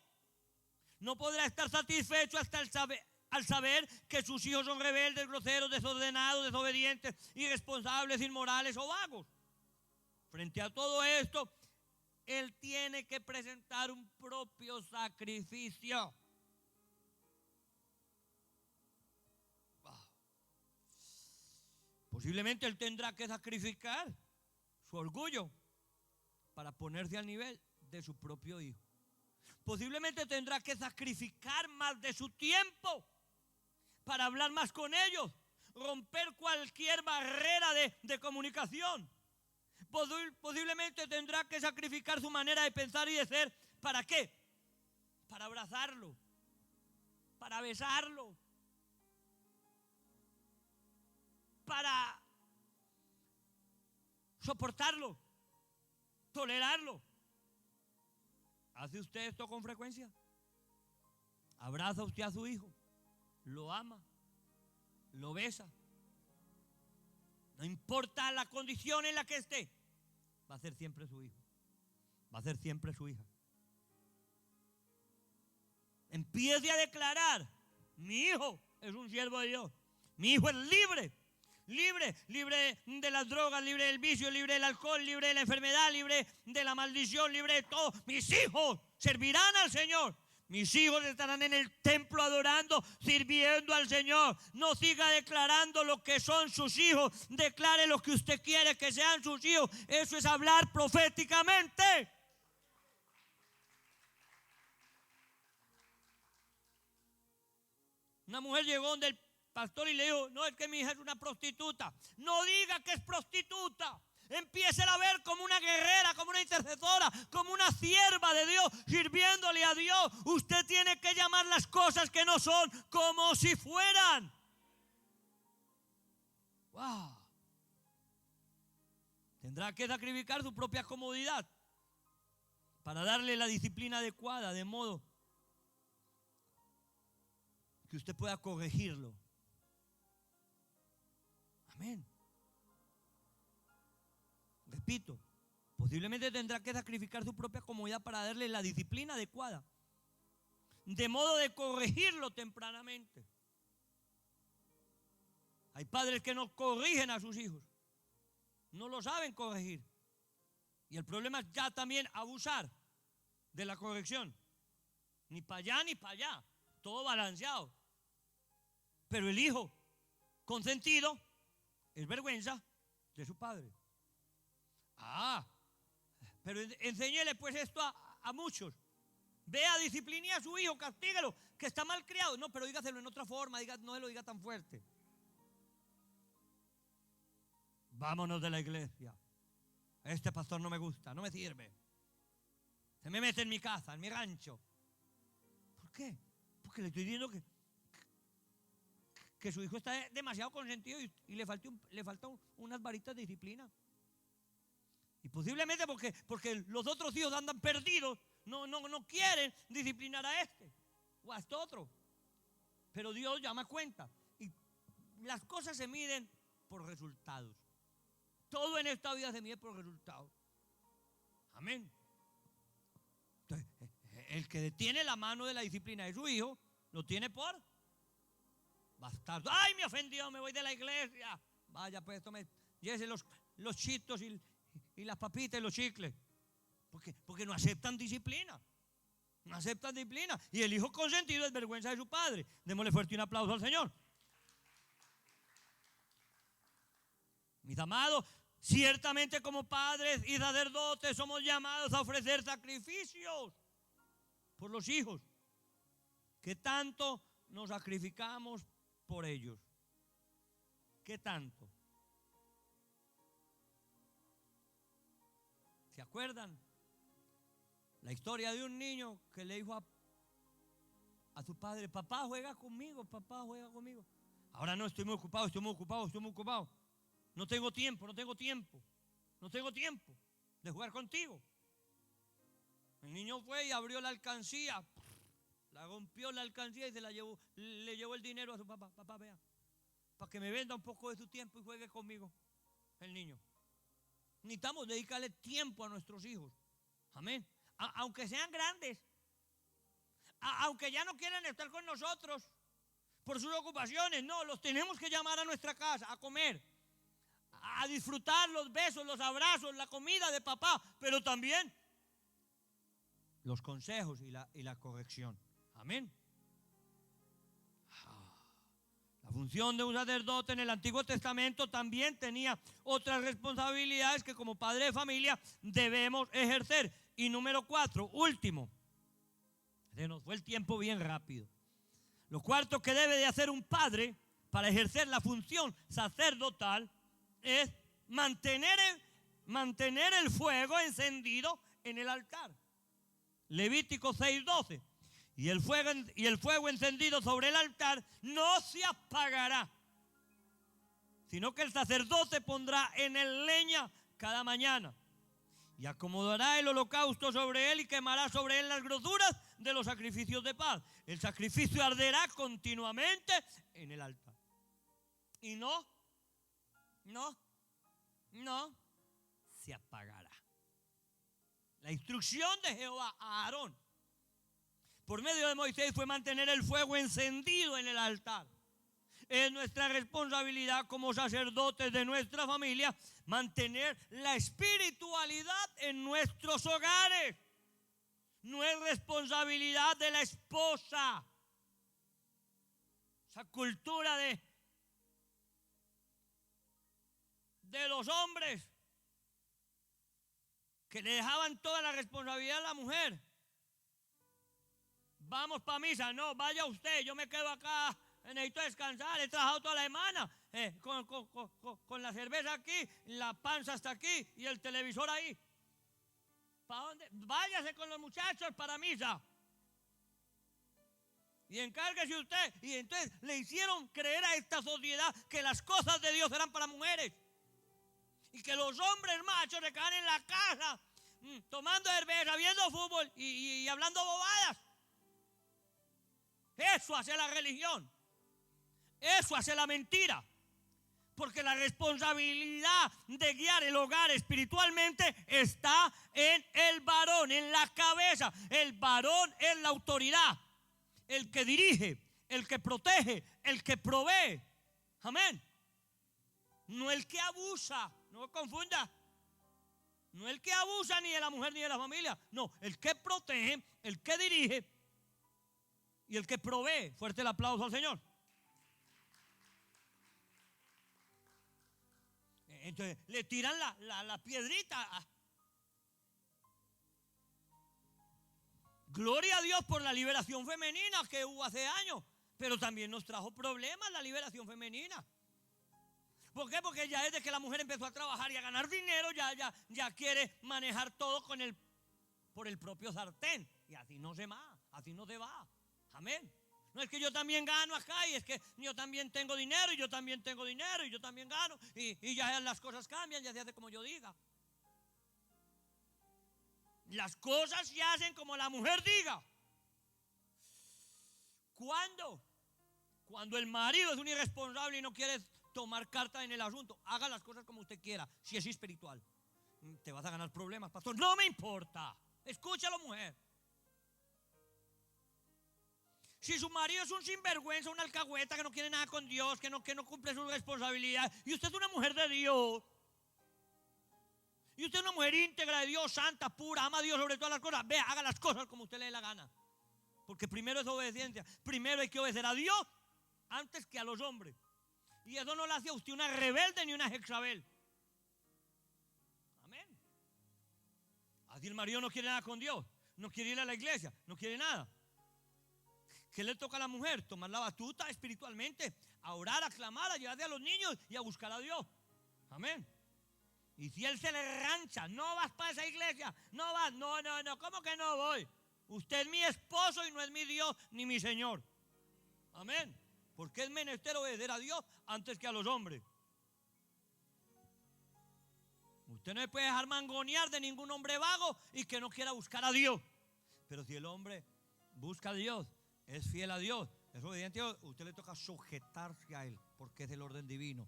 No podrá estar satisfecho hasta al saber que sus hijos son rebeldes, groseros, desordenados, desobedientes, irresponsables, inmorales o vagos. Frente a todo esto, él tiene que presentar un propio sacrificio. Posiblemente él tendrá que sacrificar su orgullo para ponerse al nivel de su propio hijo. Posiblemente tendrá que sacrificar más de su tiempo para hablar más con ellos, romper cualquier barrera de comunicación. Posiblemente tendrá que sacrificar su manera de pensar y de ser. ¿Para qué? Para abrazarlo, para besarlo, para soportarlo, tolerarlo. ¿Hace usted esto con frecuencia? ¿Abraza usted a su hijo? ¿Lo ama? ¿Lo besa? No importa la condición en la que esté, va a ser siempre su hijo, va a ser siempre su hija. Empiece a declarar: mi hijo es un siervo de Dios, mi hijo es libre de las drogas, libre del vicio, libre del alcohol, libre de la enfermedad, libre de la maldición, libre de todo. Mis hijos servirán al Señor. Mis hijos estarán en el templo adorando, sirviendo al Señor. No siga declarando lo que son sus hijos. Declare lo que usted quiere que sean sus hijos. Eso es hablar proféticamente. Una mujer llegó donde el pastor y le dijo: no, es que mi hija es una prostituta. No diga que es prostituta. Empiécela a ver como una guerrera, como una intercesora, como una sierva de Dios, sirviéndole a Dios. Usted tiene que llamar las cosas que no son como si fueran. Wow. Tendrá que sacrificar su propia comodidad para darle la disciplina adecuada, de modo que usted pueda corregirlo. Amén. Repito, posiblemente tendrá que sacrificar su propia comodidad para darle la disciplina adecuada, de modo de corregirlo tempranamente. Hay padres que no corrigen a sus hijos, no lo saben corregir. Y el problema es ya también abusar de la corrección. Ni para allá ni para allá, todo balanceado. Pero el hijo consentido es vergüenza de su padre. Pero enséñele pues esto a muchos. Vea, discipline a su hijo, castíguelo, que está mal criado. No, pero dígaselo en otra forma, no se lo diga tan fuerte. Vámonos de la iglesia. Este pastor no me gusta, no me sirve. Se me mete en mi casa, en mi rancho. ¿Por qué? Porque le estoy diciendo que su hijo está demasiado consentido y le faltan unas varitas de disciplina. Y posiblemente porque los otros hijos andan perdidos, no quieren disciplinar a este o a este otro. Pero Dios llama cuenta. Y las cosas se miden por resultados. Todo en esta vida se mide por resultados. Amén. Entonces, el que detiene la mano de la disciplina de su hijo, lo tiene por bastardo. ¡Ay, me ofendió! Me voy de la iglesia. Vaya, pues llévese los chitos y las papitas y los chicles. Porque no aceptan disciplina. No aceptan disciplina. Y el hijo consentido es vergüenza de su padre. Démosle fuerte un aplauso al Señor. Mis amados, ciertamente como padres y sacerdotes somos llamados a ofrecer sacrificios por los hijos. ¿Qué tanto nos sacrificamos por ellos? ¿Qué tanto? ¿Se acuerdan? La historia de un niño que le dijo a su padre: papá, juega conmigo, papá, juega conmigo. Ahora no, estoy muy ocupado. No tengo tiempo de jugar contigo. El niño fue y abrió la alcancía, la rompió la alcancía y le llevó el dinero a su papá. Papá, vea, para que me venda un poco de su tiempo y juegue conmigo. El niño. Necesitamos dedicarle tiempo a nuestros hijos. Amén. Aunque sean grandes, aunque ya no quieran estar con nosotros por sus ocupaciones, no, los tenemos que llamar a nuestra casa a comer, a disfrutar los besos, los abrazos, la comida de papá, pero también los consejos y la corrección. Amén. La función de un sacerdote en el Antiguo Testamento también tenía otras responsabilidades que como padre de familia debemos ejercer. Y número 4, último. Se nos fue el tiempo bien rápido. Lo cuarto que debe de hacer un padre para ejercer la función sacerdotal es mantener el fuego encendido en el altar. Levítico 6:12. Y el fuego encendido sobre el altar no se apagará, sino que el sacerdote pondrá en él leña cada mañana y acomodará el holocausto sobre él y quemará sobre él las grosuras de los sacrificios de paz. El sacrificio arderá continuamente en el altar. Y no se apagará. La instrucción de Jehová a Aarón por medio de Moisés fue mantener el fuego encendido en el altar. Es nuestra responsabilidad como sacerdotes de nuestra familia mantener la espiritualidad en nuestros hogares. No es responsabilidad de la esposa. Esa cultura de los hombres que le dejaban toda la responsabilidad a la mujer. Vamos para misa, no, vaya usted, yo me quedo acá, necesito descansar, he trabajado toda la semana, con la cerveza aquí, la panza hasta aquí y el televisor ahí. ¿Para dónde? Váyase con los muchachos para misa. Y encárguese usted. Y entonces le hicieron creer a esta sociedad que las cosas de Dios eran para mujeres. Y que los hombres machos se quedan en la casa, tomando cerveza, viendo fútbol y hablando bobadas. Eso hace la religión. Eso hace la mentira. Porque la responsabilidad de guiar el hogar espiritualmente está en el varón, en la cabeza. El varón es la autoridad, el que dirige, el que protege, el que provee. Amén. No el que abusa, no me confunda. No el que abusa ni de la mujer ni de la familia. No, el que protege, el que dirige y el que provee. Fuerte el aplauso al Señor. Entonces le tiran la piedrita. Gloria a Dios por la liberación femenina que hubo hace años, pero también nos trajo problemas la liberación femenina. ¿Por qué? Porque ya desde que la mujer empezó a trabajar y a ganar dinero, ya quiere manejar todo por el propio sartén. Y así no se va, así no se va. Amén. No es que yo también gano acá y es que yo también tengo dinero y yo también tengo dinero y yo también gano y ya las cosas cambian, ya se hace como yo diga. Las cosas se hacen como la mujer diga. ¿Cuándo? Cuando el marido es un irresponsable y no quiere tomar carta en el asunto. Haga las cosas como usted quiera, si es espiritual. Te vas a ganar problemas, pastor. No me importa. Escúchalo, mujer. Si su marido es un sinvergüenza, una alcahueta que no quiere nada con Dios, que no cumple sus responsabilidades, y usted es una mujer de Dios, y usted es una mujer íntegra de Dios, santa, pura, ama a Dios sobre todas las cosas, vea, haga las cosas como usted le dé la gana. Porque primero es obediencia. Primero hay que obedecer a Dios antes que a los hombres. Y eso no le hace a usted una rebelde ni una Jezabel. Amén. Así el marido no quiere nada con Dios, no quiere ir a la iglesia, no quiere nada. ¿Qué le toca a la mujer? Tomar la batuta espiritualmente, a orar, a clamar, a llevarle a los niños y a buscar a Dios. Amén. Y si él se le rancha, no vas para esa iglesia, no vas, no, ¿cómo que no voy? Usted es mi esposo y no es mi Dios ni mi Señor. Amén. Porque es menester obedecer a Dios antes que a los hombres. Usted no se puede dejar mangonear de ningún hombre vago y que no quiera buscar a Dios. Pero si el hombre busca a Dios, es fiel a Dios, es obediente a Dios, usted le toca sujetarse a Él, porque es el orden divino.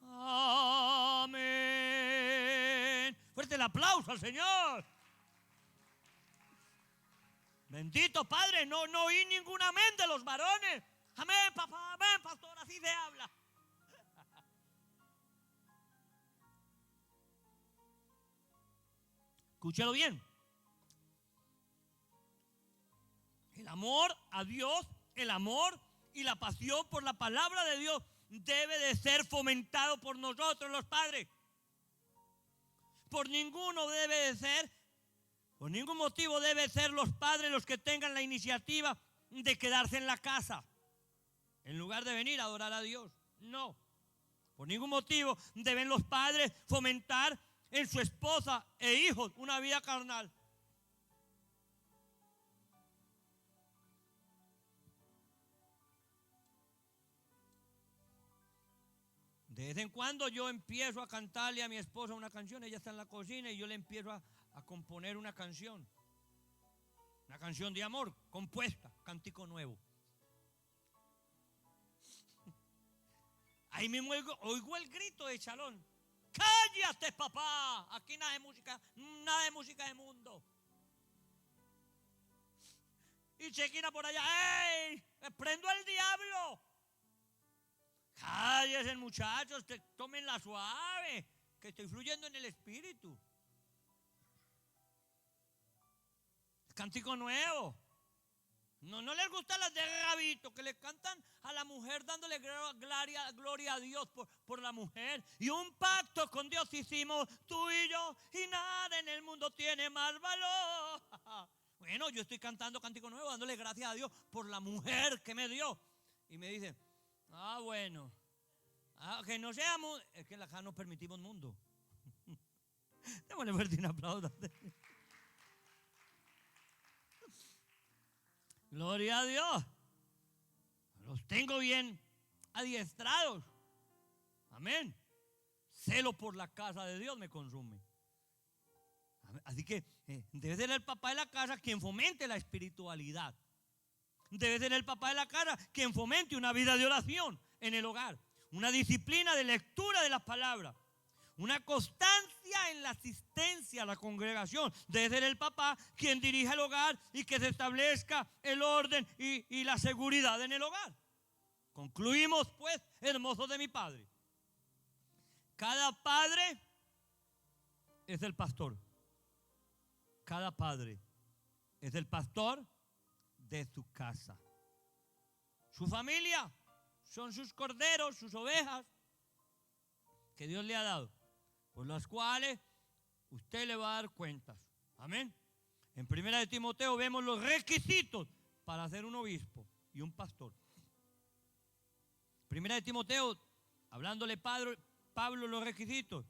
Amén. Fuerte el aplauso al Señor. Bendito Padre, no oí ningún amén de los varones. Amén, papá, amén, pastor, así se habla. Escúchelo bien. El amor a Dios, el amor y la pasión por la palabra de Dios debe de ser fomentado por nosotros los padres. Por ningún motivo debe ser los padres los que tengan la iniciativa de quedarse en la casa en lugar de venir a adorar a Dios. No. Por ningún motivo deben los padres fomentar en su esposa e hijos una vida carnal. De vez en cuando yo empiezo a cantarle a mi esposa una canción, ella está en la cocina y yo le empiezo a componer una canción de amor, compuesta, cántico nuevo. Ahí mismo oigo el grito de Chalón: cállate, papá, aquí nada de música de mundo. Y Chequina por allá: ¡ey! ¡Prendo al diablo! Cállese, muchachos, tómenla suave, que estoy fluyendo en el espíritu. Cántico nuevo. No les gustan las de Rabito, que le cantan a la mujer dándole gloria a Dios por la mujer. Y un pacto con Dios hicimos tú y yo, y nada en el mundo tiene más valor. Bueno, yo estoy cantando cántico nuevo, dándole gracias a Dios por la mujer que me dio. Y me dicen: bueno, que no seamos, es que acá no permitimos mundo. Démosle fuerte un aplauso. Gloria a Dios. Los tengo bien adiestrados. Amén. Celo por la casa de Dios me consume. Así que debe ser el papá de la casa quien fomente la espiritualidad. Debe ser el papá de la casa quien fomente una vida de oración en el hogar, una disciplina de lectura de las palabras, una constancia en la asistencia a la congregación. Debe ser el papá quien dirija el hogar y que se establezca el orden y la seguridad en el hogar. Concluimos pues, hermosos de mi Padre. Cada padre es el pastor. Cada padre es el pastor de su casa. Su familia son sus corderos, sus ovejas que Dios le ha dado, por las cuales usted le va a dar cuentas. Amén. En 1 Timoteo vemos los requisitos para ser un obispo y un pastor. 1 Timoteo, hablándole Pablo los requisitos.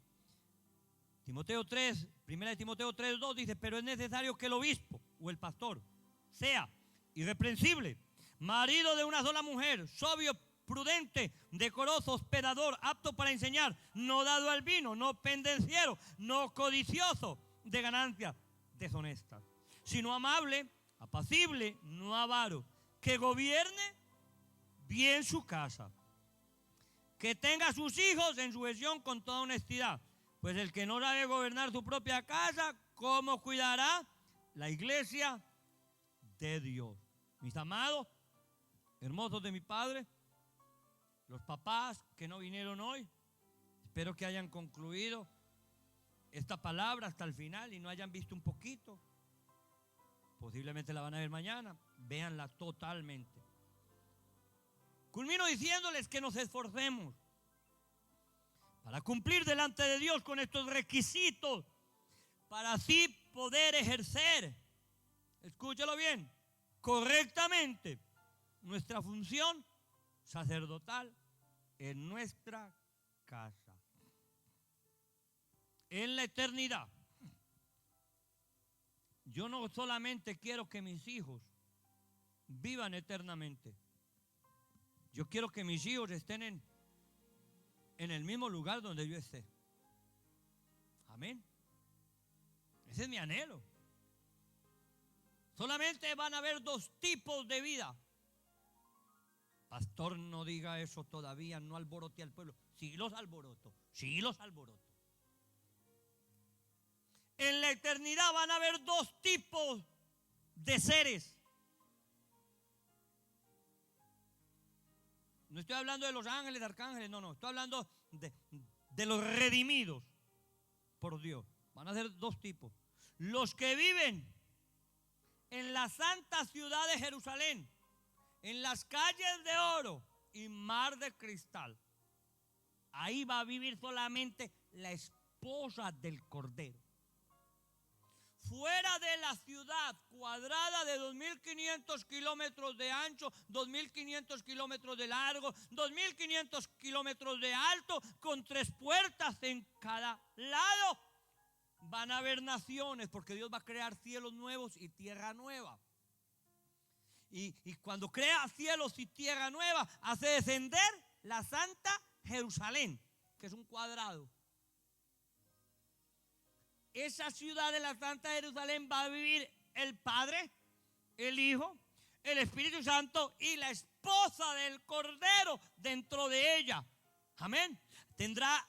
Timoteo 3, 1 Timoteo 3:2 dice: pero es necesario que el obispo o el pastor sea irreprensible, marido de una sola mujer, sobrio, prudente, decoroso, hospedador, apto para enseñar, no dado al vino, no pendenciero, no codicioso de ganancias deshonestas, sino amable, apacible, no avaro, que gobierne bien su casa, que tenga a sus hijos en sujeción con toda honestidad. Pues el que no sabe gobernar su propia casa, ¿cómo cuidará la iglesia de Dios? Mis amados, hermosos de mi Padre, los papás que no vinieron hoy, espero que hayan concluido esta palabra hasta el final y no hayan visto un poquito. Posiblemente la van a ver mañana, véanla totalmente. Culmino diciéndoles que nos esforcemos para cumplir delante de Dios con estos requisitos, para así poder ejercer, escúchalo bien, correctamente nuestra función sacerdotal en nuestra casa. En la eternidad, yo no solamente quiero que mis hijos vivan eternamente, yo quiero que mis hijos estén en el mismo lugar donde yo esté. Amén. Ese es mi anhelo. Solamente van a haber dos tipos de vida. Pastor, no diga eso todavía, no alborote al pueblo. Sí los alboroto, sí los alboroto. En la eternidad van a haber dos tipos de seres. No estoy hablando de los ángeles, de arcángeles, no, estoy hablando de los redimidos por Dios. Van a ser dos tipos. Los que viven en la santa ciudad de Jerusalén, en las calles de oro y mar de cristal. Ahí va a vivir solamente la esposa del Cordero. Fuera de la ciudad cuadrada de 2.500 kilómetros de ancho, 2.500 kilómetros de largo, 2.500 kilómetros de alto, con 3 puertas en cada lado, van a haber naciones, porque Dios va a crear cielos nuevos y tierra nueva. Y cuando crea cielos y tierra nueva, hace descender la Santa Jerusalén, que es un cuadrado. Esa ciudad de la Santa Jerusalén va a vivir el Padre, el Hijo, el Espíritu Santo y la esposa del Cordero dentro de ella. Amén. Tendrá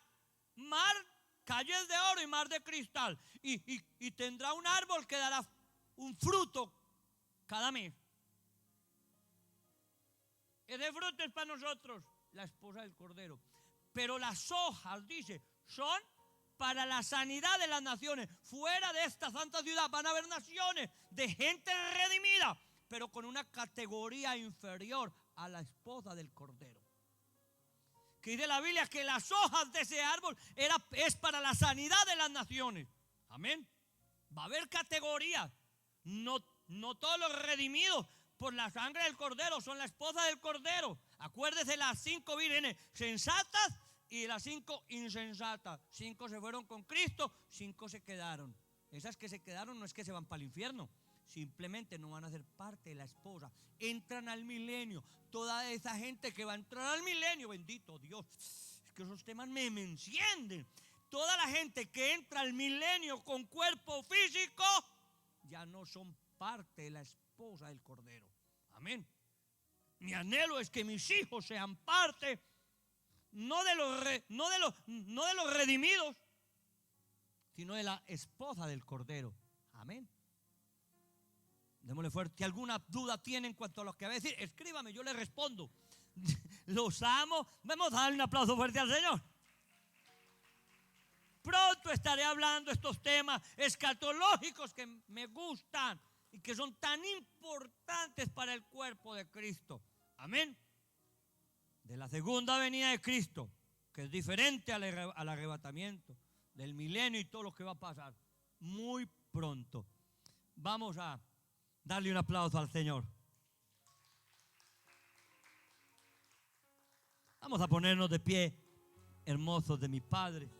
calles de oro y mar de cristal. Y tendrá un árbol que dará un fruto cada mes. Ese fruto es para nosotros, la esposa del Cordero. Pero las hojas, dice, son para la sanidad de las naciones. Fuera de esta santa ciudad van a haber naciones de gente redimida, pero con una categoría inferior a la esposa del Cordero. Que dice la Biblia que las hojas de ese árbol es para la sanidad de las naciones. Amén. Va a haber categorías. No todos los redimidos por la sangre del Cordero son la esposa del Cordero. Acuérdese las 5 vírgenes sensatas y las 5 insensatas. 5 se fueron con Cristo, 5 se quedaron. Esas que se quedaron no es que se van para el infierno, simplemente no van a ser parte de la esposa. Entran al milenio. Toda esa gente que va a entrar al milenio, bendito Dios, es que esos temas me encienden. Toda la gente que entra al milenio con cuerpo físico ya no son parte de la esposa del Cordero. Amén. Mi anhelo es que mis hijos sean parte no de los redimidos, sino de la esposa del Cordero. Amén. Démosle fuerte. Si alguna duda tiene en cuanto a lo que va a decir, escríbame, yo le respondo. Los amo. Vamos a darle un aplauso fuerte al Señor. Pronto estaré hablando estos temas escatológicos que me gustan y que son tan importantes para el cuerpo de Cristo. Amén. De la segunda venida de Cristo, que es diferente al arrebatamiento, del milenio y todo lo que va a pasar muy pronto. Vamos a darle un aplauso al Señor. Vamos a ponernos de pie, hermosos de mi Padre.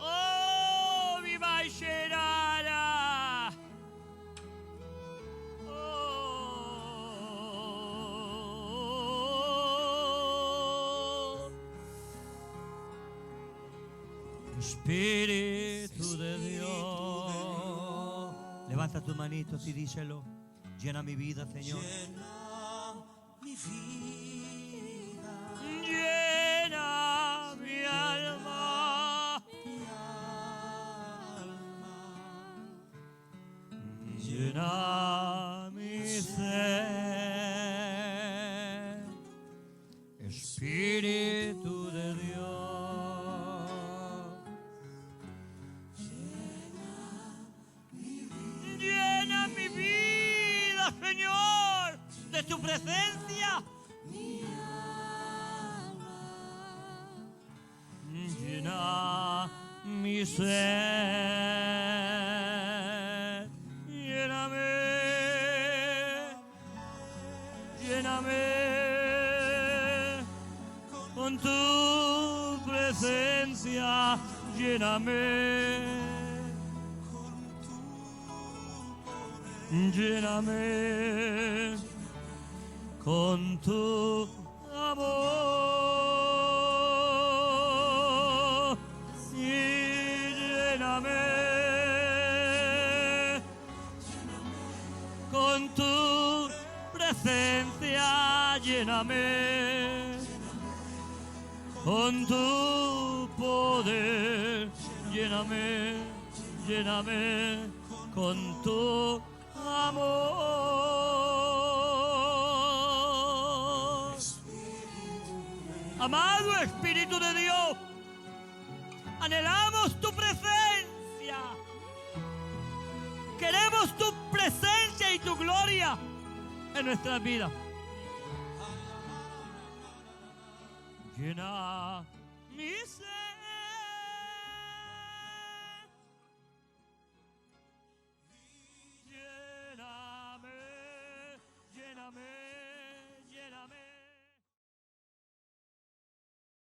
Oh, viva y Sherara. Oh, Espíritu de Dios. Levanta tus manitos y díselo. Llena mi vida, Señor. Llena mi vida. Llena mi alma. Llena mi ser. Espíritu de Dios. Llena mi vida, Señor, de tu presencia. Llena mi ser. Lléname. con tu presencia, lléname. Lléname con tu amor y lléname con tu presencia, lléname con tu poder, lléname, lléname con tu amor. Amado Espíritu de Dios, anhelamos tu presencia. Queremos tu presencia y tu gloria en nuestras vidas. Llena mi ser.